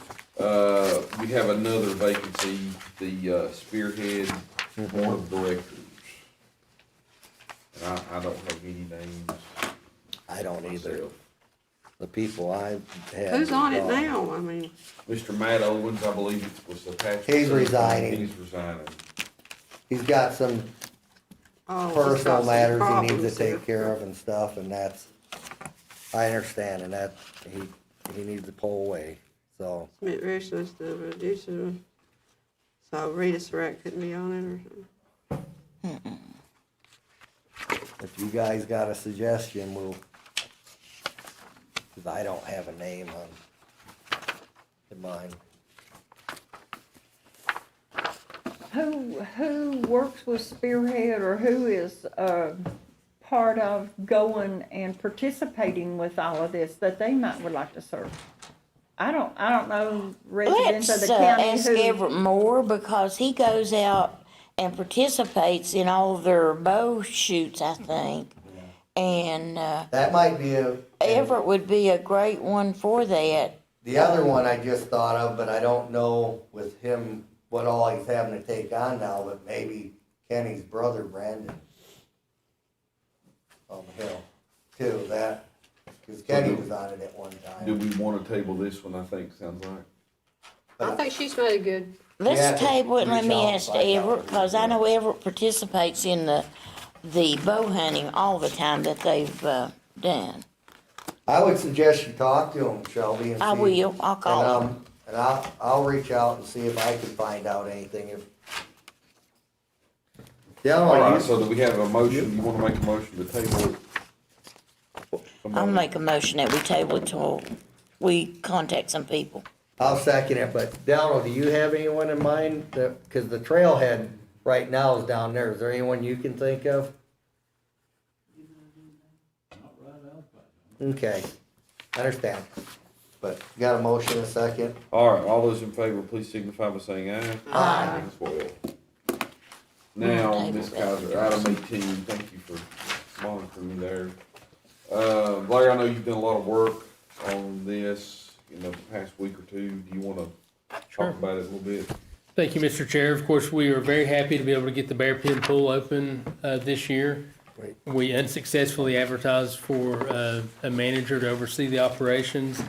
We have another vacancy, the Spearhead Board of Directors. And I don't have any names. I don't either. The people I've had. Who's on it involved. now? I mean, Mr. Matt Owens, I believe it was the past. He's resigning. He's resigning. He's got some oh, he's got personal some matters he needs problems to here. take care of and stuff, and that's, I understand, and that, he needs to pull away, so. Smith Richards, the reducer. So Rita Surratt couldn't be on it or something. If you guys got a suggestion, we'll, cause I don't have a name in mind. Who works with Spearhead or who is, part of going and participating with all of this that they might would like to serve? I don't know residents of Let's the county ask who, Everett Moore, because he goes out and participates in all their bow shoots, I think. And, That might be Everett would be a great one for that. the other one I just thought of, but I don't know with him what all he's having to take on now, but maybe Kenny's brother Brandon on the hill, too, that, because Kenny was on it at one Do time. we wanna table this one, I think, sounds like? I think she's made a good, Yeah, Let's table it and let reach me out, ask find out. Everett, because I know Everett participates in the bow hunting all the time that they've, done. I would suggest you talk to him, Shelby, and see. I will, I'll call him. And I'll reach out and see if I can find out anything, if. Yeah, All are right, you, so do we have a motion, you wanna make a motion to table it? I'll make a motion that we table it till we contact some people. I'll second it, but Dallo, do you have anyone in mind that, cause the trailhead right now is down there, is there anyone you can think of? Not right out by now. Okay, I understand, but you got a motion, a second? All right, all those in favor, please signify by saying aye. Aye. As well. Now, Table Ms. that. Kaiser, item 18, thank you for monitoring me there. Larry, I know you've done a lot of work on this in the past week or two. Do you wanna Sure. talk about it a little bit? Thank you, Mr. Chair. Of course, we are very happy to be able to get the Bear Pin Pool open this year. Great. We unsuccessfully advertised for a manager to oversee the operations,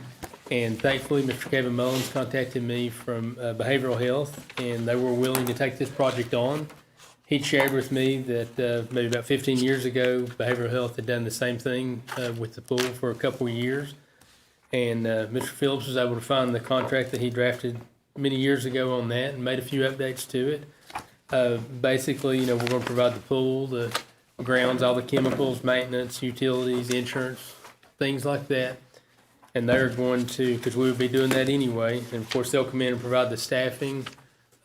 and thankfully, Mr. Kevin Mullins contacted me from Behavioral Health, and they were willing to take this project on. He shared with me that maybe about 15 years ago, Behavioral Health had done the same thing with the pool for a couple of years. And Mr. Phillips was able to find the contract that he drafted many years ago on that and made a few updates to it. Basically, we're going to provide the pool, the grounds, all the chemicals, maintenance, utilities, insurance, things like that. And they're going to, because we would be doing that anyway, and of course, they'll come in and provide the staffing,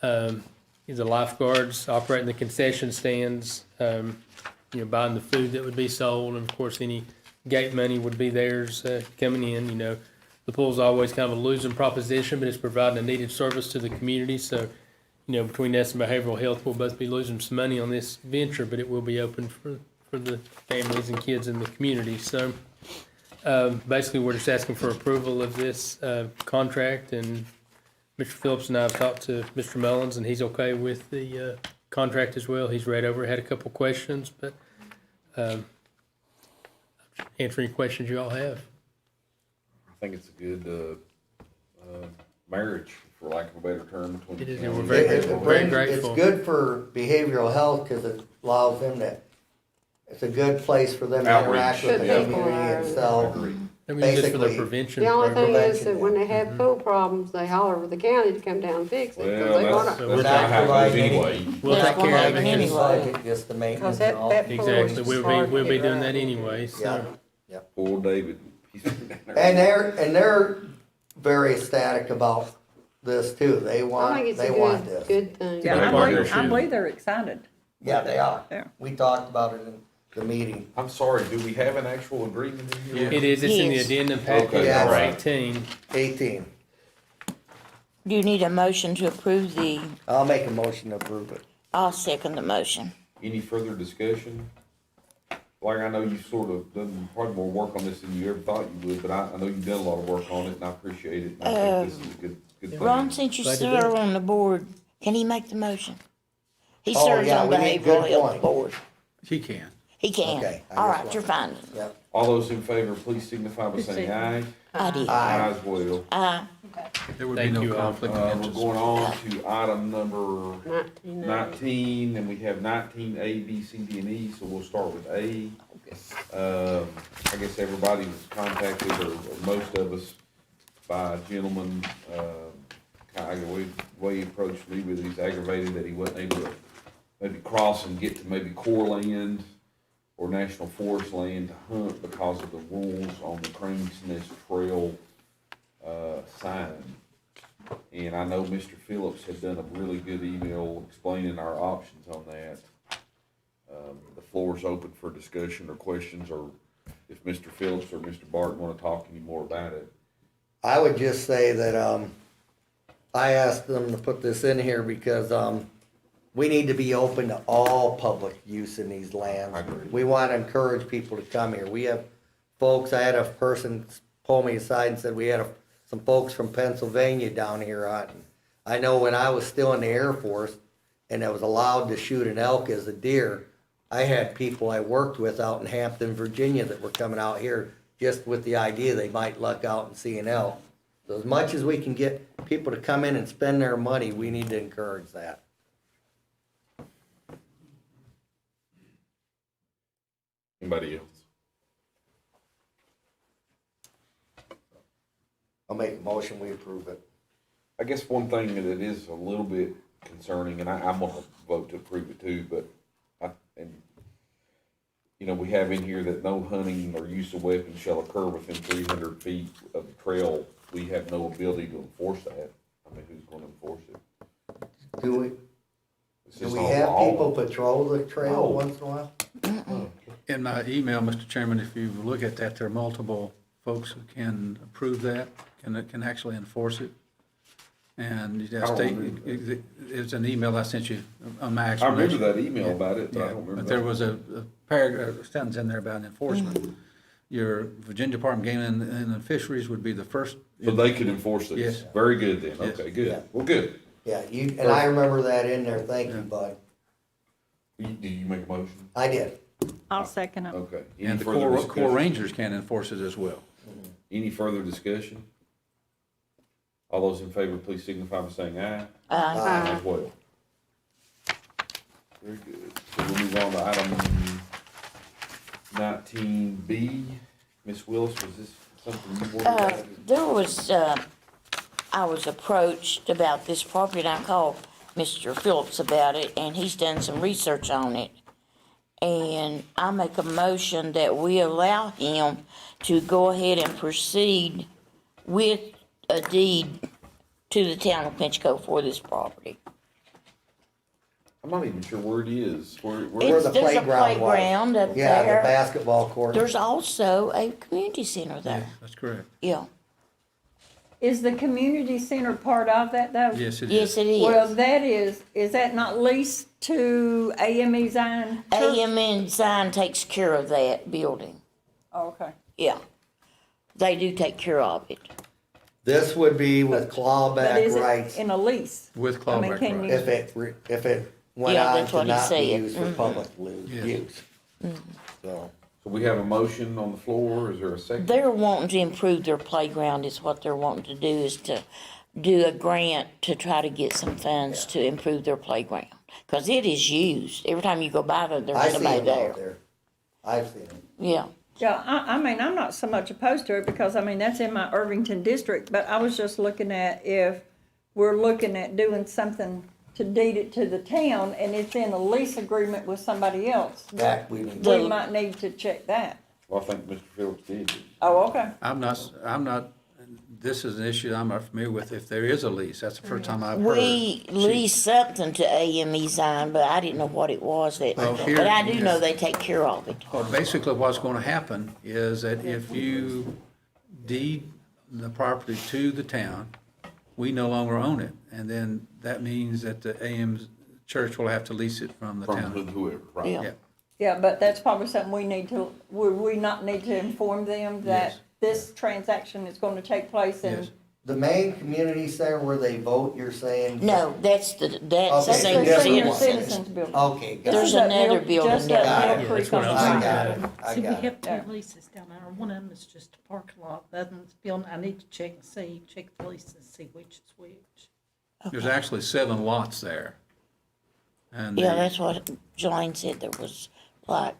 the lifeguards, operating the concession stands, buying the food that would be sold, and of course, any gate money would be theirs coming in. The pool's always kind of a losing proposition, but it's providing a needed service to the community. So, between us and Behavioral Health, we'll both be losing some money on this venture, but it will be open for the families and kids in the community. So, basically, we're just asking for approval of this contract, and Mr. Phillips and I have talked to Mr. Mullins, and he's okay with the contract as well. He's read over, it, had a couple questions, but answer any questions you all have. I think it's a good marriage, for lack of a better term, between It the is, county. and we're very It grateful. brings- Very grateful. It's good for behavioral health, cause it allows them to, it's a good place for them to interact with the Outreach. community and sell. They use it for the basically, prevention the only program. thing is that when they have pool problems, they holler for the county to come down and fix it. 'cause Well, they that's wanna- kinda how it goes anyway. We'll Yeah, take care of well, it. anyway. Just the Cause maintenance that, and all. that pool Exactly, is hard to we'll be get doing right. that anyway, so. Yeah, Poor David. He's been down there. and they're very ecstatic about this too, they I want, think it's they a want good, this. good thing. yeah, Right. I believe they're excited. Yeah, they are. Yeah. We talked about it in the meeting. I'm sorry, do we have an actual agreement in here? It is, it's in the Yes. addendum package, Okay, all number right. 18. 18. Do you need a motion to approve the, I'll make a motion to approve it. I'll second the motion. Any further discussion? Larry, I know you've sort of done probably more work on this than you ever thought you would, but I know you've done a lot of work on it, and I appreciate it. And I think this is a good thing. Ron, since you Glad to do serve on the board, can he make the motion? He Oh, serves yeah, on we need- Behavioral good Health point. Board. She can. He can. Okay, I All just right, want- you're fine. Yep. All those in favor, please signify by saying aye. I did. Aye. As well. There would be Thank no you all. conflict of We're interest. going on to item number 19. 19, and we have 19A, B, C, D, and E, so we'll start with A. I guess everybody was contacted, or most of us, by a gentleman, kind of the way he approached me with, he's aggravated that he wasn't able to maybe cross and get to maybe core land or national forest land to hunt because of the rules on the Crane's Nest Trail, sign. And I know Mr. Phillips had done a really good email explaining our options on that. The floor is open for discussion or questions, or if Mr. Phillips or Mr. Barton want to talk any more about it. I would just say that, I asked them to put this in here because, we need to be open to all public use in these lands. I agree. We want to encourage people to come here. We have folks, I had a person pull me aside and said, we had some folks from Pennsylvania down here hunting. I know when I was still in the Air Force and I was allowed to shoot an elk as a deer, I had people I worked with out in Hampton, Virginia that were coming out here just with the idea they might luck out and see an elk. So as much as we can get people to come in and spend their money, we need to encourage that. Anybody else? I'll make a motion, we approve it. I guess one thing that it is a little bit concerning, and I'm gonna vote to approve it too, but we have in here that no hunting or use of weapons shall occur within 300 feet of the trail. We have no ability to enforce that. I mean, who's gonna enforce it? Do It's we just have all people law. patrol the trail No. once in a while? In my email, Mr. Chairman, if you look at that, there are multiple folks who can approve that, can actually enforce it. And you just I don't take, remember it's an email I sent you on my I remember explanation. that email about it, but I Yeah, don't remember. but there that. was a paragraph, a sentence in there about enforcement. Your Virginia Department of Game and Fisheries would be the first. So they could enforce this? Yes. Very good then, Yes. okay, good. Yeah. Well, good. Yeah, and I remember that in there, thank you, bud. Did you make a motion? I did. I'll second it. Okay. Any And the further Corps discussion? Rangers can enforce it as well. Any further discussion? All those in favor, please signify by saying aye. Aye. As well. Very good. So we'll move on to item 19B. Ms. Willis, was this something you wanted? There was, I was approached about this property, and I called Mr. Phillips about it, and he's done some research on it. And I make a motion that we allow him to go ahead and proceed with a deed to the town of Pinchco for this property. I'm not even sure where it is. Where There's the a playground was. playground up Yeah, the there. basketball court. There's also a community center there, That's correct. yeah. Is the community center part of that though? Yes, it Yes, is. it Well, is. that is that not leased to AME Zion Church? AMN Sign takes care of that building, Oh, okay. yeah. They do take care of it. This would be with But clawback is rights it in a lease? With I mean, clawback can rights. if it went Yeah, on that's to what he not be said. used for public Yes. use. So, So we have a motion on the floor. Is there a second? They're wanting to improve their playground is what they're wanting to do, is to do a grant to try to get some funds to improve their playground. Cause it is used. Every time you go by there, I there's see somebody them out there. there. I've seen them. Yeah, Yeah, I mean, I'm not so much opposed to it because, I mean, that's in my Irvington district, but I was just looking at if we're looking at doing something to deed it to the town and it's in a lease agreement with somebody else, That we need. we might need to check that. Well, I think Mr. Phillips did. Oh, okay. I'm not, this is an issue I'm not familiar with. If there is a lease, that's the first time I've heard. we leased something to AME Sign, but I didn't know what it was that, Well, here- but I do know they take care of it. Well, basically what's gonna happen is that if you deed the property to the town, we no longer own it. And then that means that the AM church will have to lease it from the From town. whoever, right? Yeah. Yeah. Yeah, but that's probably something we need to, would we not need to inform them that Yes. this transaction is gonna take place Yes. and? The main community center where they vote, you're saying? No, that's the Okay, senior different Senior one. citizens building. Okay, got There's it. Just up another Mill- building just down up there. Mill Yeah, Creek that's what on I the was I side. got it, I See, we got it. have Yeah. two leases down there. One of them is just a parking lot. The other one's building. I need to check the lease and see which is which. There's actually 7 lots there. And Yeah, they- that's what Jolene said, there was like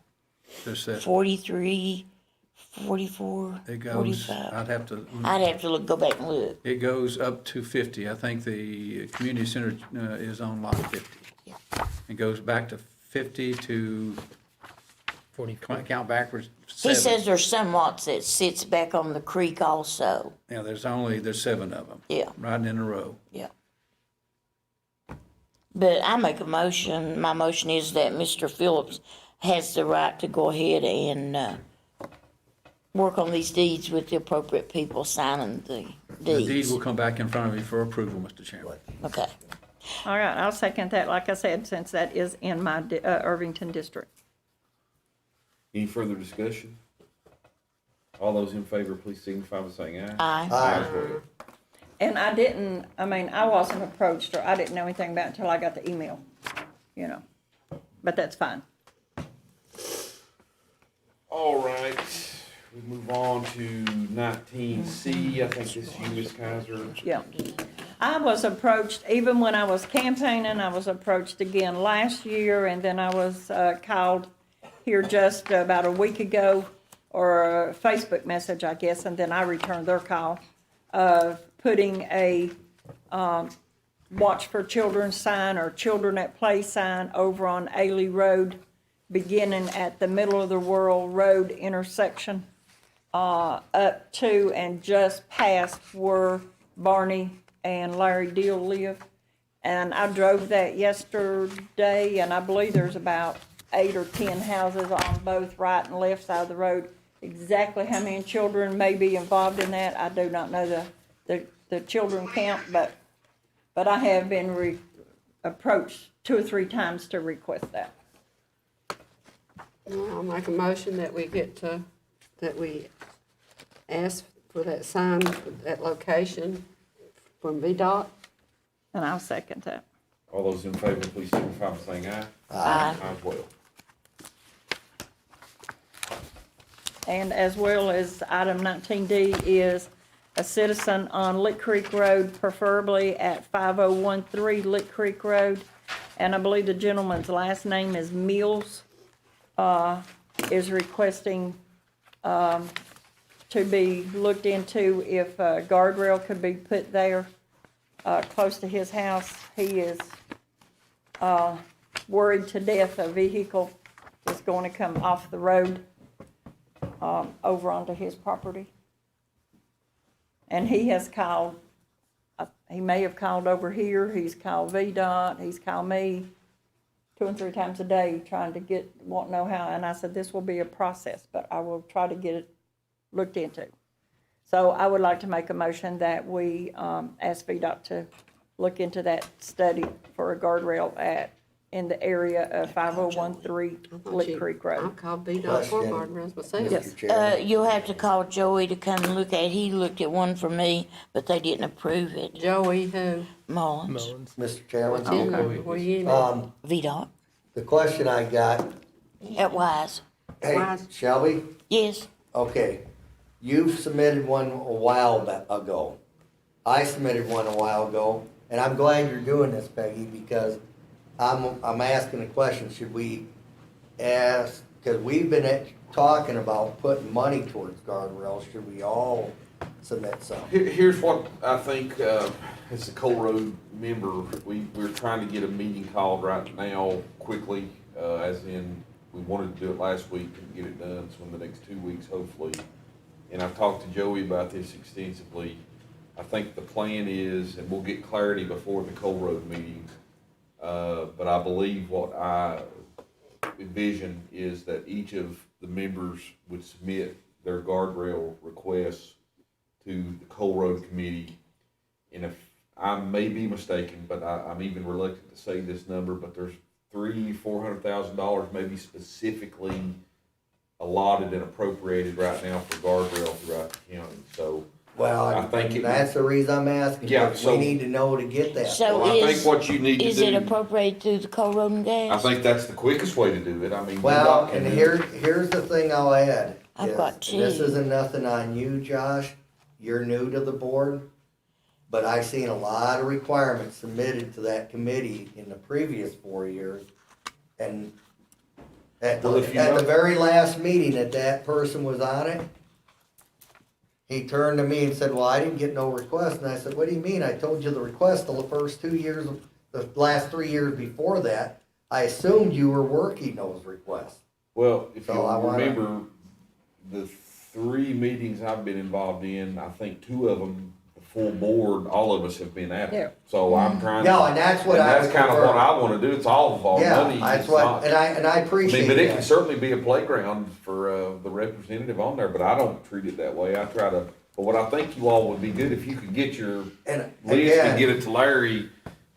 there's that, 43, 44, it goes, 45. I'd have to, I'd have to go back and look. it goes up to 50. I think the community center is on lot 50. Yeah. It goes back to 50 to, 44. count backwards, He 7. says there's some lots that sits back on the creek also, Yeah, there's 7 of them, yeah, riding in a row. yeah. But I make a motion, my motion is that Mr. Phillips has the right to go ahead and, work on these deeds with the appropriate people signing the The deed deeds. will come back in front of you for approval, Mr. Chairman. Okay. All right, I'll second that, like I said, since that is in my Irvington district. Any further discussion? All those in favor, please signify by saying aye. Aye. Aye. As well. And I wasn't approached, or I didn't know anything about it until I got the email, you know, but that's fine. All right, we move on to 19C. I think this is you, Ms. Kaiser. Yeah. I was approached, even when I was campaigning, I was approached again last year, and then I was called here just about a week ago, or a Facebook message, I guess, and then I returned their call of putting a Watch for Children sign or Children at Play sign over on Ailey Road, beginning at the Middle of the World Road intersection, up to and just past where Barney and Larry Deal live. And I drove that yesterday, and I believe there's about 8 or 10 houses on both right and left side of the road. Exactly how many children may be involved in that, I do not know the children count, but I have been approached 2 or 3 times to request that. I'll make a motion that we ask for that sign, that location from VDOT. And I'll second that. All those in favor, please signify by saying aye. Aye. As well. And as well as item 19D is a citizen on Lick Creek Road, preferably at 5013 Lick Creek Road. And I believe the gentleman's last name is Mills, is requesting to be looked into if a guardrail could be put there close to his house. He is worried to death a vehicle is going to come off the road over onto his property. And he has called, he may have called over here, he's called VDOT, he's called me 2 and 3 times a day trying to want to know how. And I said, this will be a process, but I will try to get it looked into. So I would like to make a motion that we ask VDOT to look into that study for a guardrail in the area of 5013 Lick Creek I'll Road. call VDOT for Question. guardrails myself. Yes. Mr. Chairman. You'll have to call Joey to come and look at it. He looked at one for me, but they didn't approve it. Joey who? Mullins, Mullins. Mr. Chairman. Where you in? VDOT, The question I got, at Wise. hey, Wise. Shelby, Yes, okay, you submitted one a while ago. I submitted one a while ago, and I'm glad you're doing this, Peggy, because I'm asking the question, should we ask, because we've been talking about putting money towards guardrails, should we all submit some? Here's what I think, as a Coal Road member, we're trying to get a meeting called right now quickly, as in, we wanted to do it last week and get it done, so in the next 2 weeks, hopefully. And I've talked to Joey about this extensively. I think the plan is, and we'll get clarity before the Coal Road meeting, but I believe what I envision is that each of the members would submit their guardrail requests to the Coal Road Committee. And if I may be mistaken, but I'm even reluctant to say this number, but there's $400,000 maybe specifically allotted and appropriated right now for guardrail throughout the county. So Well, I think that's the reason I'm asking, Yeah, because so- we need to know to get that. So I think is, what you need to is it do, appropriated through the Coal Road and Gas? I think that's the quickest way to do it. I mean, Well, VDOT can and do- here's the thing I'll add. I've is, got and this two. isn't nothing on you, Josh, you're new to the board, but I've seen a lot of requirements submitted to that committee in the previous 4 years. And at Well, if you the know- very last meeting that person was on it, he turned to me and said, well, I didn't get no request. And I said, what do you mean? I told you the request the first 2 years, the last 3 years before that. I assumed you were working those requests. Well, if you So I wanna- remember, the 3 meetings I've been involved in, I think 2 of them, the full board, all of us have been at Yeah. it. So I'm trying. No, and that's what I That's kind of prefer. what I wanna do, it's all of our Yeah, money. that's It's what, not- and I I appreciate mean, but it can that. certainly be a playground for, the representative on there, but I don't treat it that way. I try to, but what I think you all would be good, if you could get your And list and again, get it to Larry,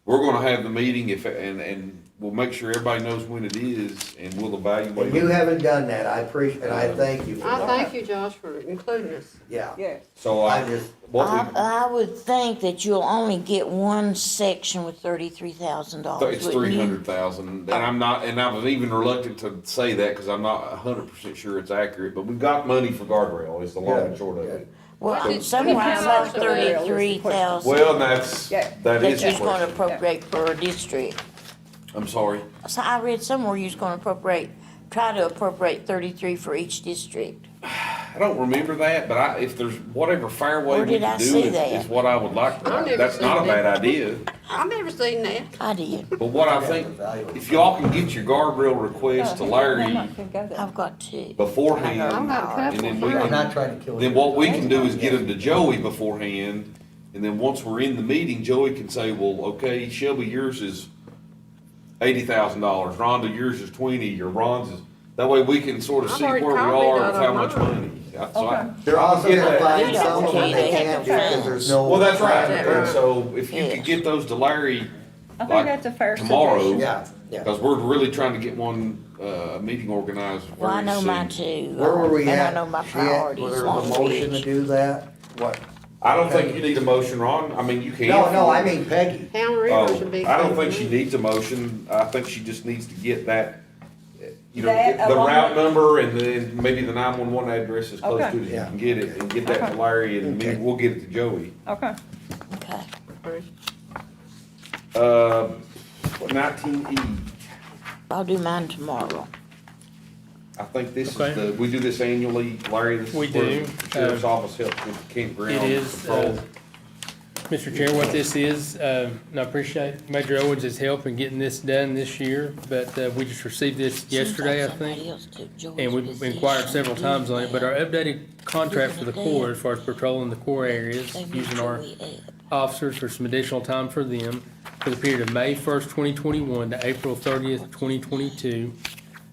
we're gonna have the meeting and we'll make sure everybody knows when it is, and we'll evaluate. and you haven't done that, I appreciate, and I thank you for I that. thank you, Josh, for including us. Yeah, Yes. So I just, I would think that you'll only get one section with $33,000. it's wouldn't you? 300,000, and I'm not, and I was even reluctant to say that, cause I'm not 100% sure it's accurate, but we've got money for guardrail, is the long and short of it. Well, somewhere I saw 33,000 Well, and that's, Yeah. that that is you're the gonna question. appropriate per district. I'm sorry. So I read somewhere you was gonna try to appropriate 33 for each district. I don't remember that, but if there's whatever fair way Where we did I can do see it, that? is what I would like. I've never That's not a seen bad that. idea, I've never seen that. I did. but what I think, if y'all can get your guardrail request to Larry I've got two. I've beforehand, got a and couple. then we I'm can, not trying to kill you. then what we can do is get them to Joey beforehand, and then once we're in the meeting, Joey can say, well, okay, Shelby, yours is $80,000, Rhonda, yours is 20, or Ron's is, that way we can sort of I've see where already we copied are that with how on much mine. money. So I- they're also Get gonna that. find You don't some of them care, they they can't have do because there's no. Well, that's right, Right. and so if you Yeah. could get those to Larry, I think like, that's a fair tomorrow. suggestion. Yeah, yeah. cause we're really trying to get one, meeting organized Well, I very know mine soon. too. Where were we And at? I know my She had- priorities. There was Long a motion to Ridge. do that? What? I don't think you need a motion, Ron, I mean, you can. No, I mean Peggy. Town River Oh, should be. I don't think she needs a motion, I think she just needs to get that, you know, That the along route with- number and then maybe the 911 address as close to Okay. it as you Yeah. can get it, and get that Okay. to Larry, and Okay. then we'll get it to Joey. Okay. Okay. What, 19E, I'll do mine tomorrow. I think this is Okay. we do this annually, Larry, this is We where do. the Sheriff's Office helps with the campground It is, patrol. Mr. Chair, what this is, and I appreciate Major Owens' help in getting this done this year, but we just received this yesterday, I think. And we've inquired several times on it, but our updated contract for the Corps, as far as patrolling the core areas, using our officers for some additional time for them, for the period of May 1st, 2021 to April 30th, 2022.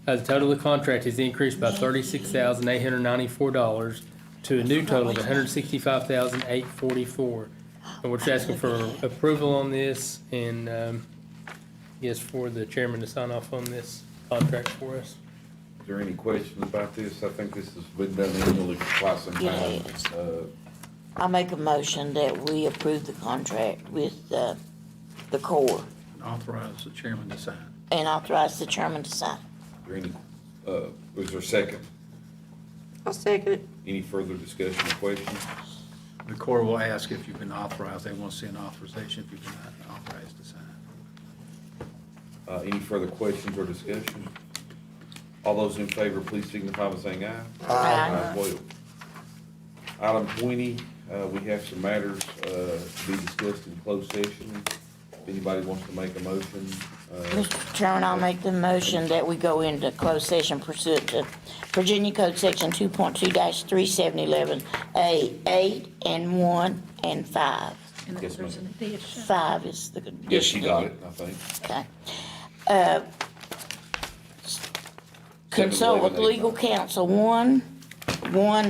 The total of the contract is increased by $36,894 to a new total of $165,844. And we're just asking for approval on this and, yes, for the chairman to sign off on this contract for us. Is there any questions about this? I think this has been done annually for quite some time. Yes. I make a motion that we approve the contract with, the Corps Authorize the chairman to sign. Uh, and authorize the chairman to sign. Is there any, was there a second? I'll second it. Any further discussion or questions? The Corps will ask if you've been authorized. They want to see an authorization if you've been authorized to sign. Any further questions or discussion? All those in favor, please signify by saying aye. Aye. Ayes well. Item 20, we have some matters, to be discussed in closed session. If anybody wants to make a motion, Mr. Chairman, I'll make the motion that we go into closed session pursuant to Virginia Code Section 2.2-3711A, 8 and 1 and 5. yes, ma'am. 5 is the condition. Yes, she got it, I think. Okay. Consult with legal counsel. One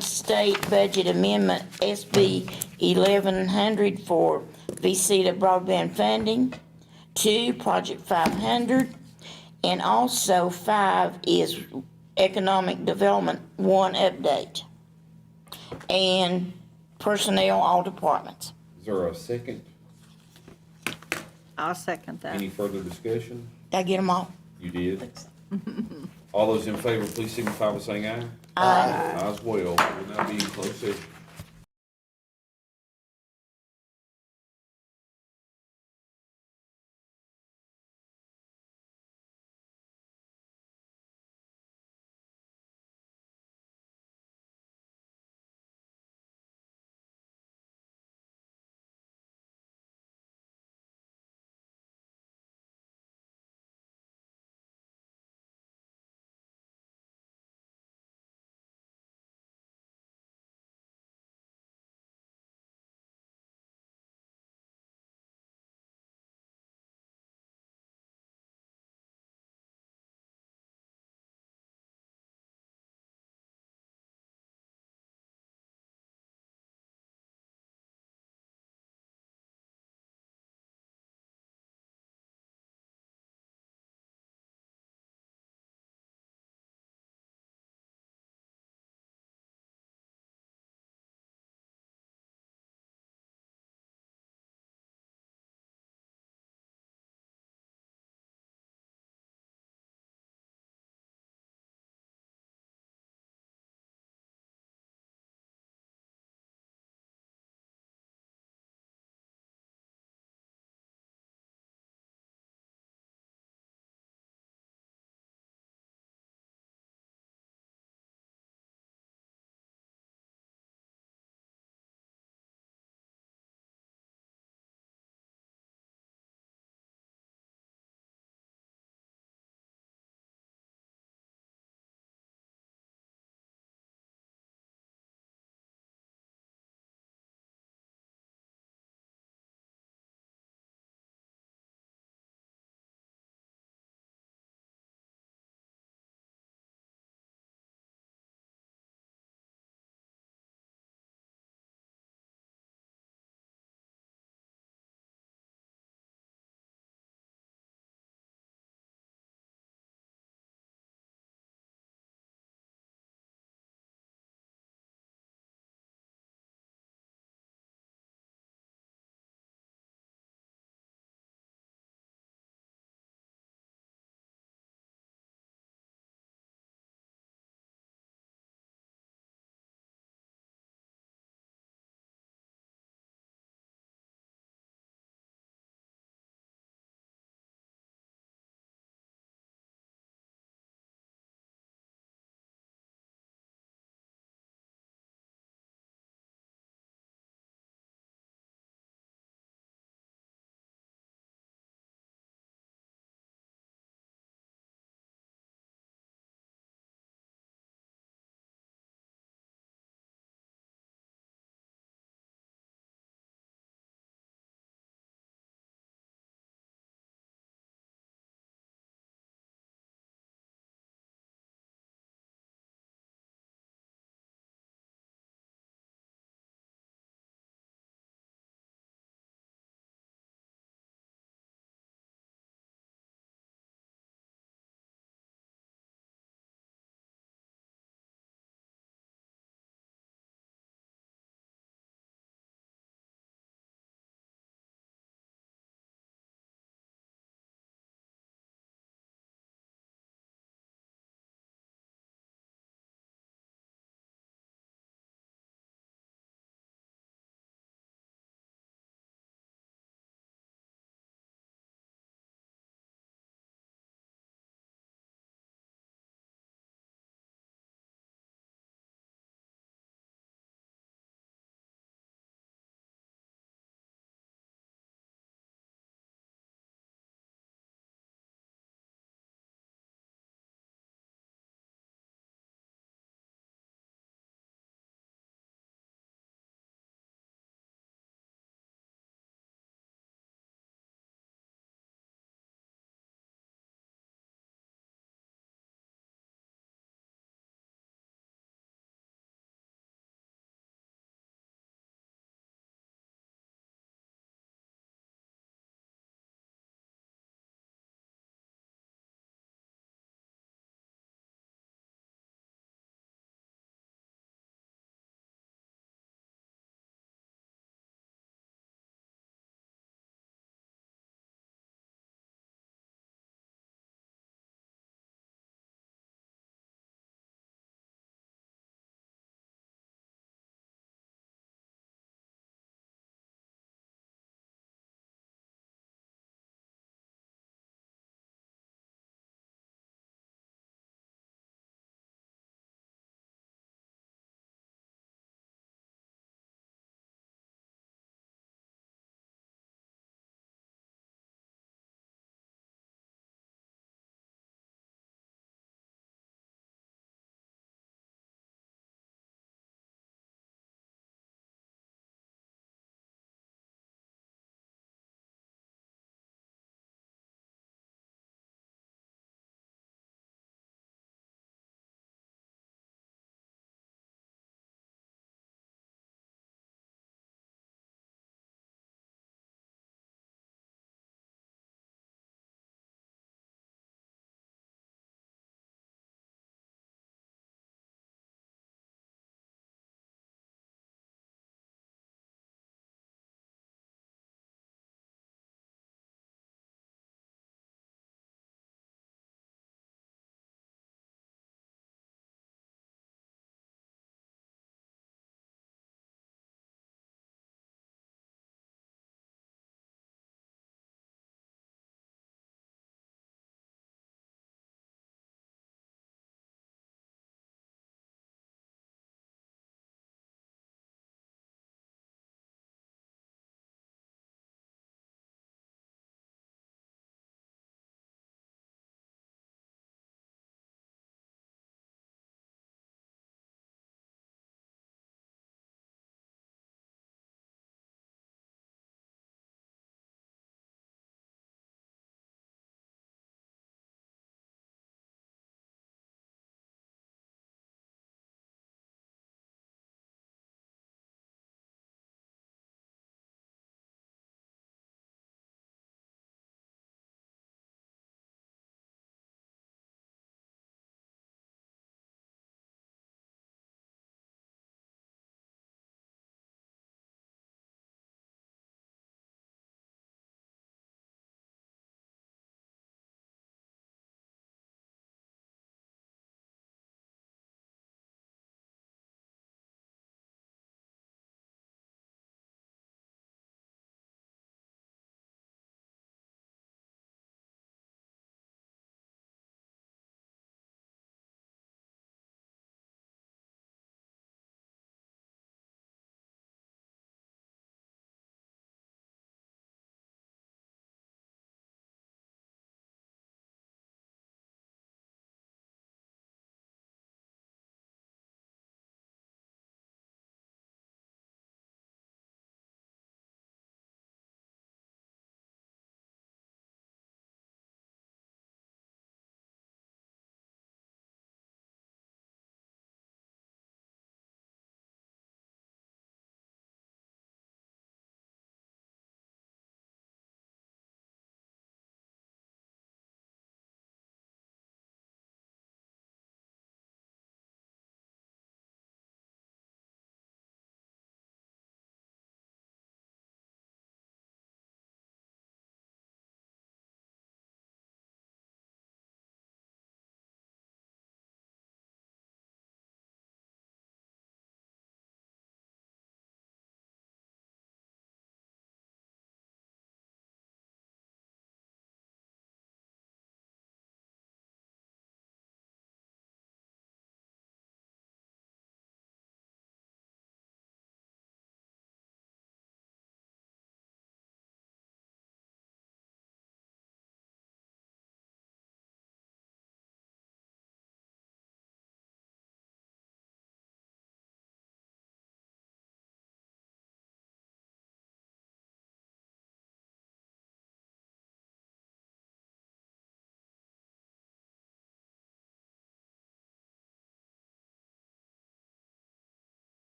state budget amendment, SB 1100 for VCTA broadband funding. 2, Project 500. And also 5 is Economic Development 1 update. And personnel, all departments. Is there a second? I'll second that. Any further discussion? Did I get them all? You did. All those in favor, please signify by saying aye. Aye. Ayes well. We'll now be in closed session.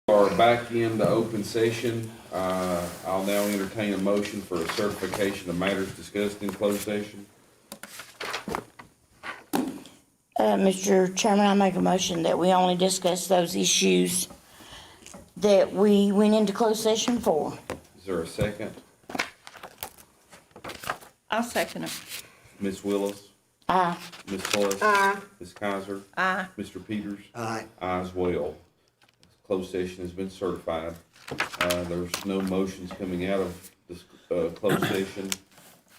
Are back into open session. I'll now entertain a motion for a certification of matters discussed in closed session. Mr. Chairman, I make a motion that we only discuss those issues that we went into closed session for. Is there a second? I'll second it. Ms. Willis? Aye. Ms. Plus? Aye. Ms. Kaiser? Aye. Mr. Peters? Aye. Aye as well. Closed session has been certified. There's no motions coming out of this, closed session.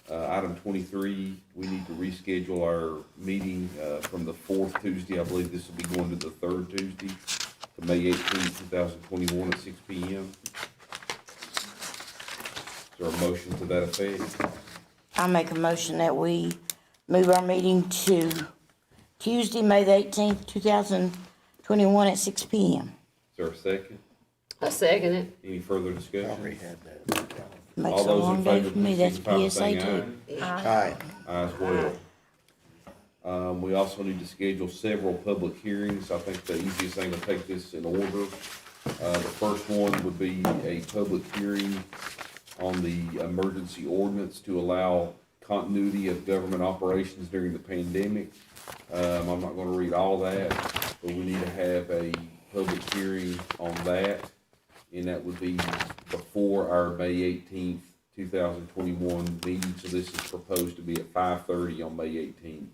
Item 23, we need to reschedule our meeting, from the fourth Tuesday. I believe this will be going to the third Tuesday, to May 18th, 2021 at 6 p.m. Is there a motion to that effect? I make a motion that we move our meeting to Tuesday, May the 18th, 2021 at 6 p.m. Is there a second? I second it. Any further discussion? Already had that. Makes All a those long in day favor, for me, please that's signify by PSA saying too. aye. Aye as well. We also need to schedule several public hearings. I think the easiest thing to take this in order. The first one would be a public hearing on the emergency ordinance to allow continuity of government operations during the pandemic. I'm not gonna read all that, but we need to have a public hearing on that. And that would be before our May 18th, 2021 meeting. So this is proposed to be at 5:30 on May 18th.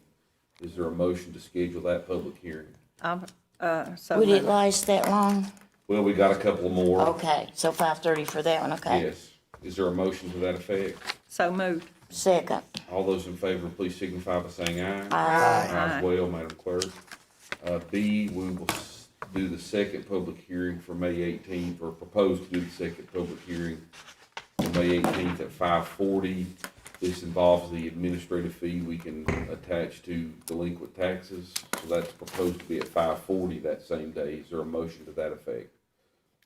Is there a motion to schedule that public hearing? So Would it moved. last that long? Well, we got a couple more. Okay, so 5:30 for that one, okay? Yes. Is there a motion to that effect? So moved. Second. All those in favor, please signify by saying aye. Aye. Aye as well, Madam Clerk. B, we will do the second public hearing for May 18th, or propose to do the second public hearing on May 18th at 5:40. This involves the administrative fee we can attach to delinquent taxes. So that's proposed to be at 5:40 that same day. Is there a motion to that effect?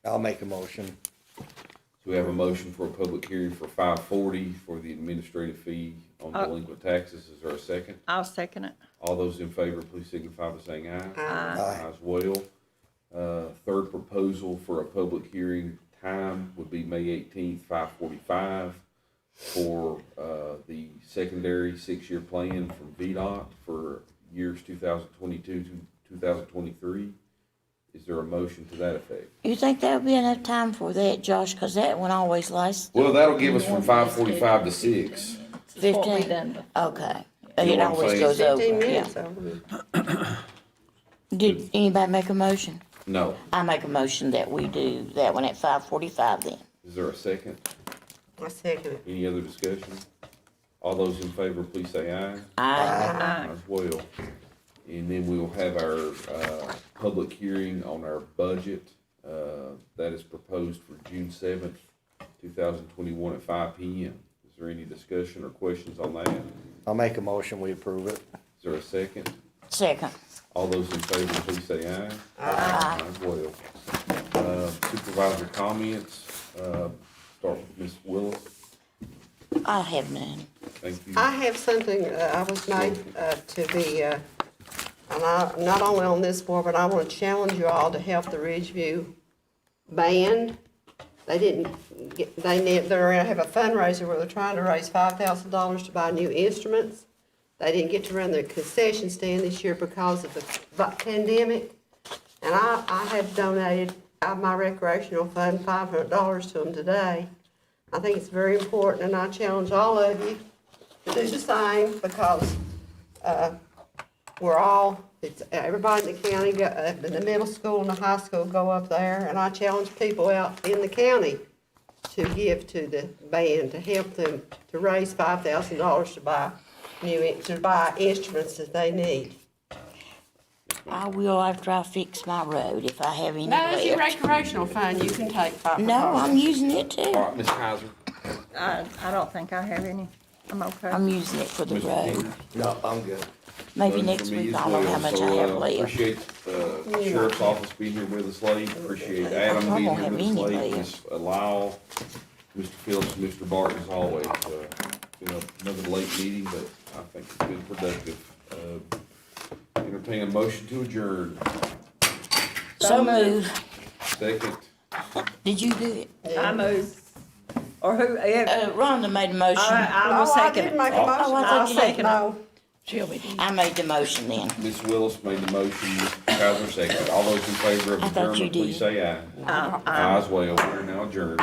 I'll make a motion. So we have a motion for a public hearing for 5:40 for the administrative fee on delinquent taxes. Is there a second? I'll second it. All those in favor, please signify by saying aye. Aye. Aye as well. Third proposal for a public hearing time would be May 18th, 5:45 for the secondary six-year plan from VDOT for years 2022 to 2023. Is there a motion to that effect? You think that would be enough time for that, Josh? Because that one always lasts Well, that'll give us from 5:45 to 6. 15? Okay. You It know what I'm always saying? goes over, 15 yeah. minutes over. Did anybody make a motion? No. I make a motion that we do that one at 5:45 then. Is there a second? I second it. Any other discussion? All those in favor, please say aye. Aye. As well. And then we will have our public hearing on our budget. That is proposed for June 7th, 2021 at 5 p.m. Is there any discussion or questions on that? Is I'll make a motion, we approve it. there a second? Second. All those in favor, please say aye. Aye. As well. Supervisor comments, start with Ms. Willis. I have none. Thank you. I have something, I was made to be, and I, not only on this board, but I want to challenge you all to help the Ridgeview Band. They didn't get, they're gonna have a fundraiser where they're trying to raise $5,000 to buy new instruments. They didn't get to run the concession stand this year because of the pandemic. And I have donated out of my recreational fund $500 to them today. I think it's very important, and I challenge all of you to do the same, because we're all, it's, everybody in the county, in the middle school and the high school go up there, and I challenge people out in the county to give to the band, to help them, to raise $5,000 to buy instruments that they need. I will after I fix my road, if I have any No, it's your left. recreational fund, you can take $500. No, I'm using it All too. right, Ms. Kaiser. I don't think I have any. I'm okay. I'm using it for the Mr. road. Peters. No, I'm good. Maybe None next for me week as I'll know well. how much I So, have left. Appreciate Sheriff's Office being here with us late. Appreciate Adam I being won't here have with us any late. left. Ms. Lyle, Mr. Phillips, and Mr. Barton as always. Another late meeting, but I think it's been productive. Entertain a motion to adjourn. So move. Second, Did you do it? I move, or who, yeah, Rhonda made a motion. I will No, I second didn't it. make a motion, I I thought you said did. no. I made the motion then. Ms. Willis made the motion, Mr. Kaiser seconded. All those in favor of I thought you adjournment, please did. say aye. Aye as well. We're now adjourned.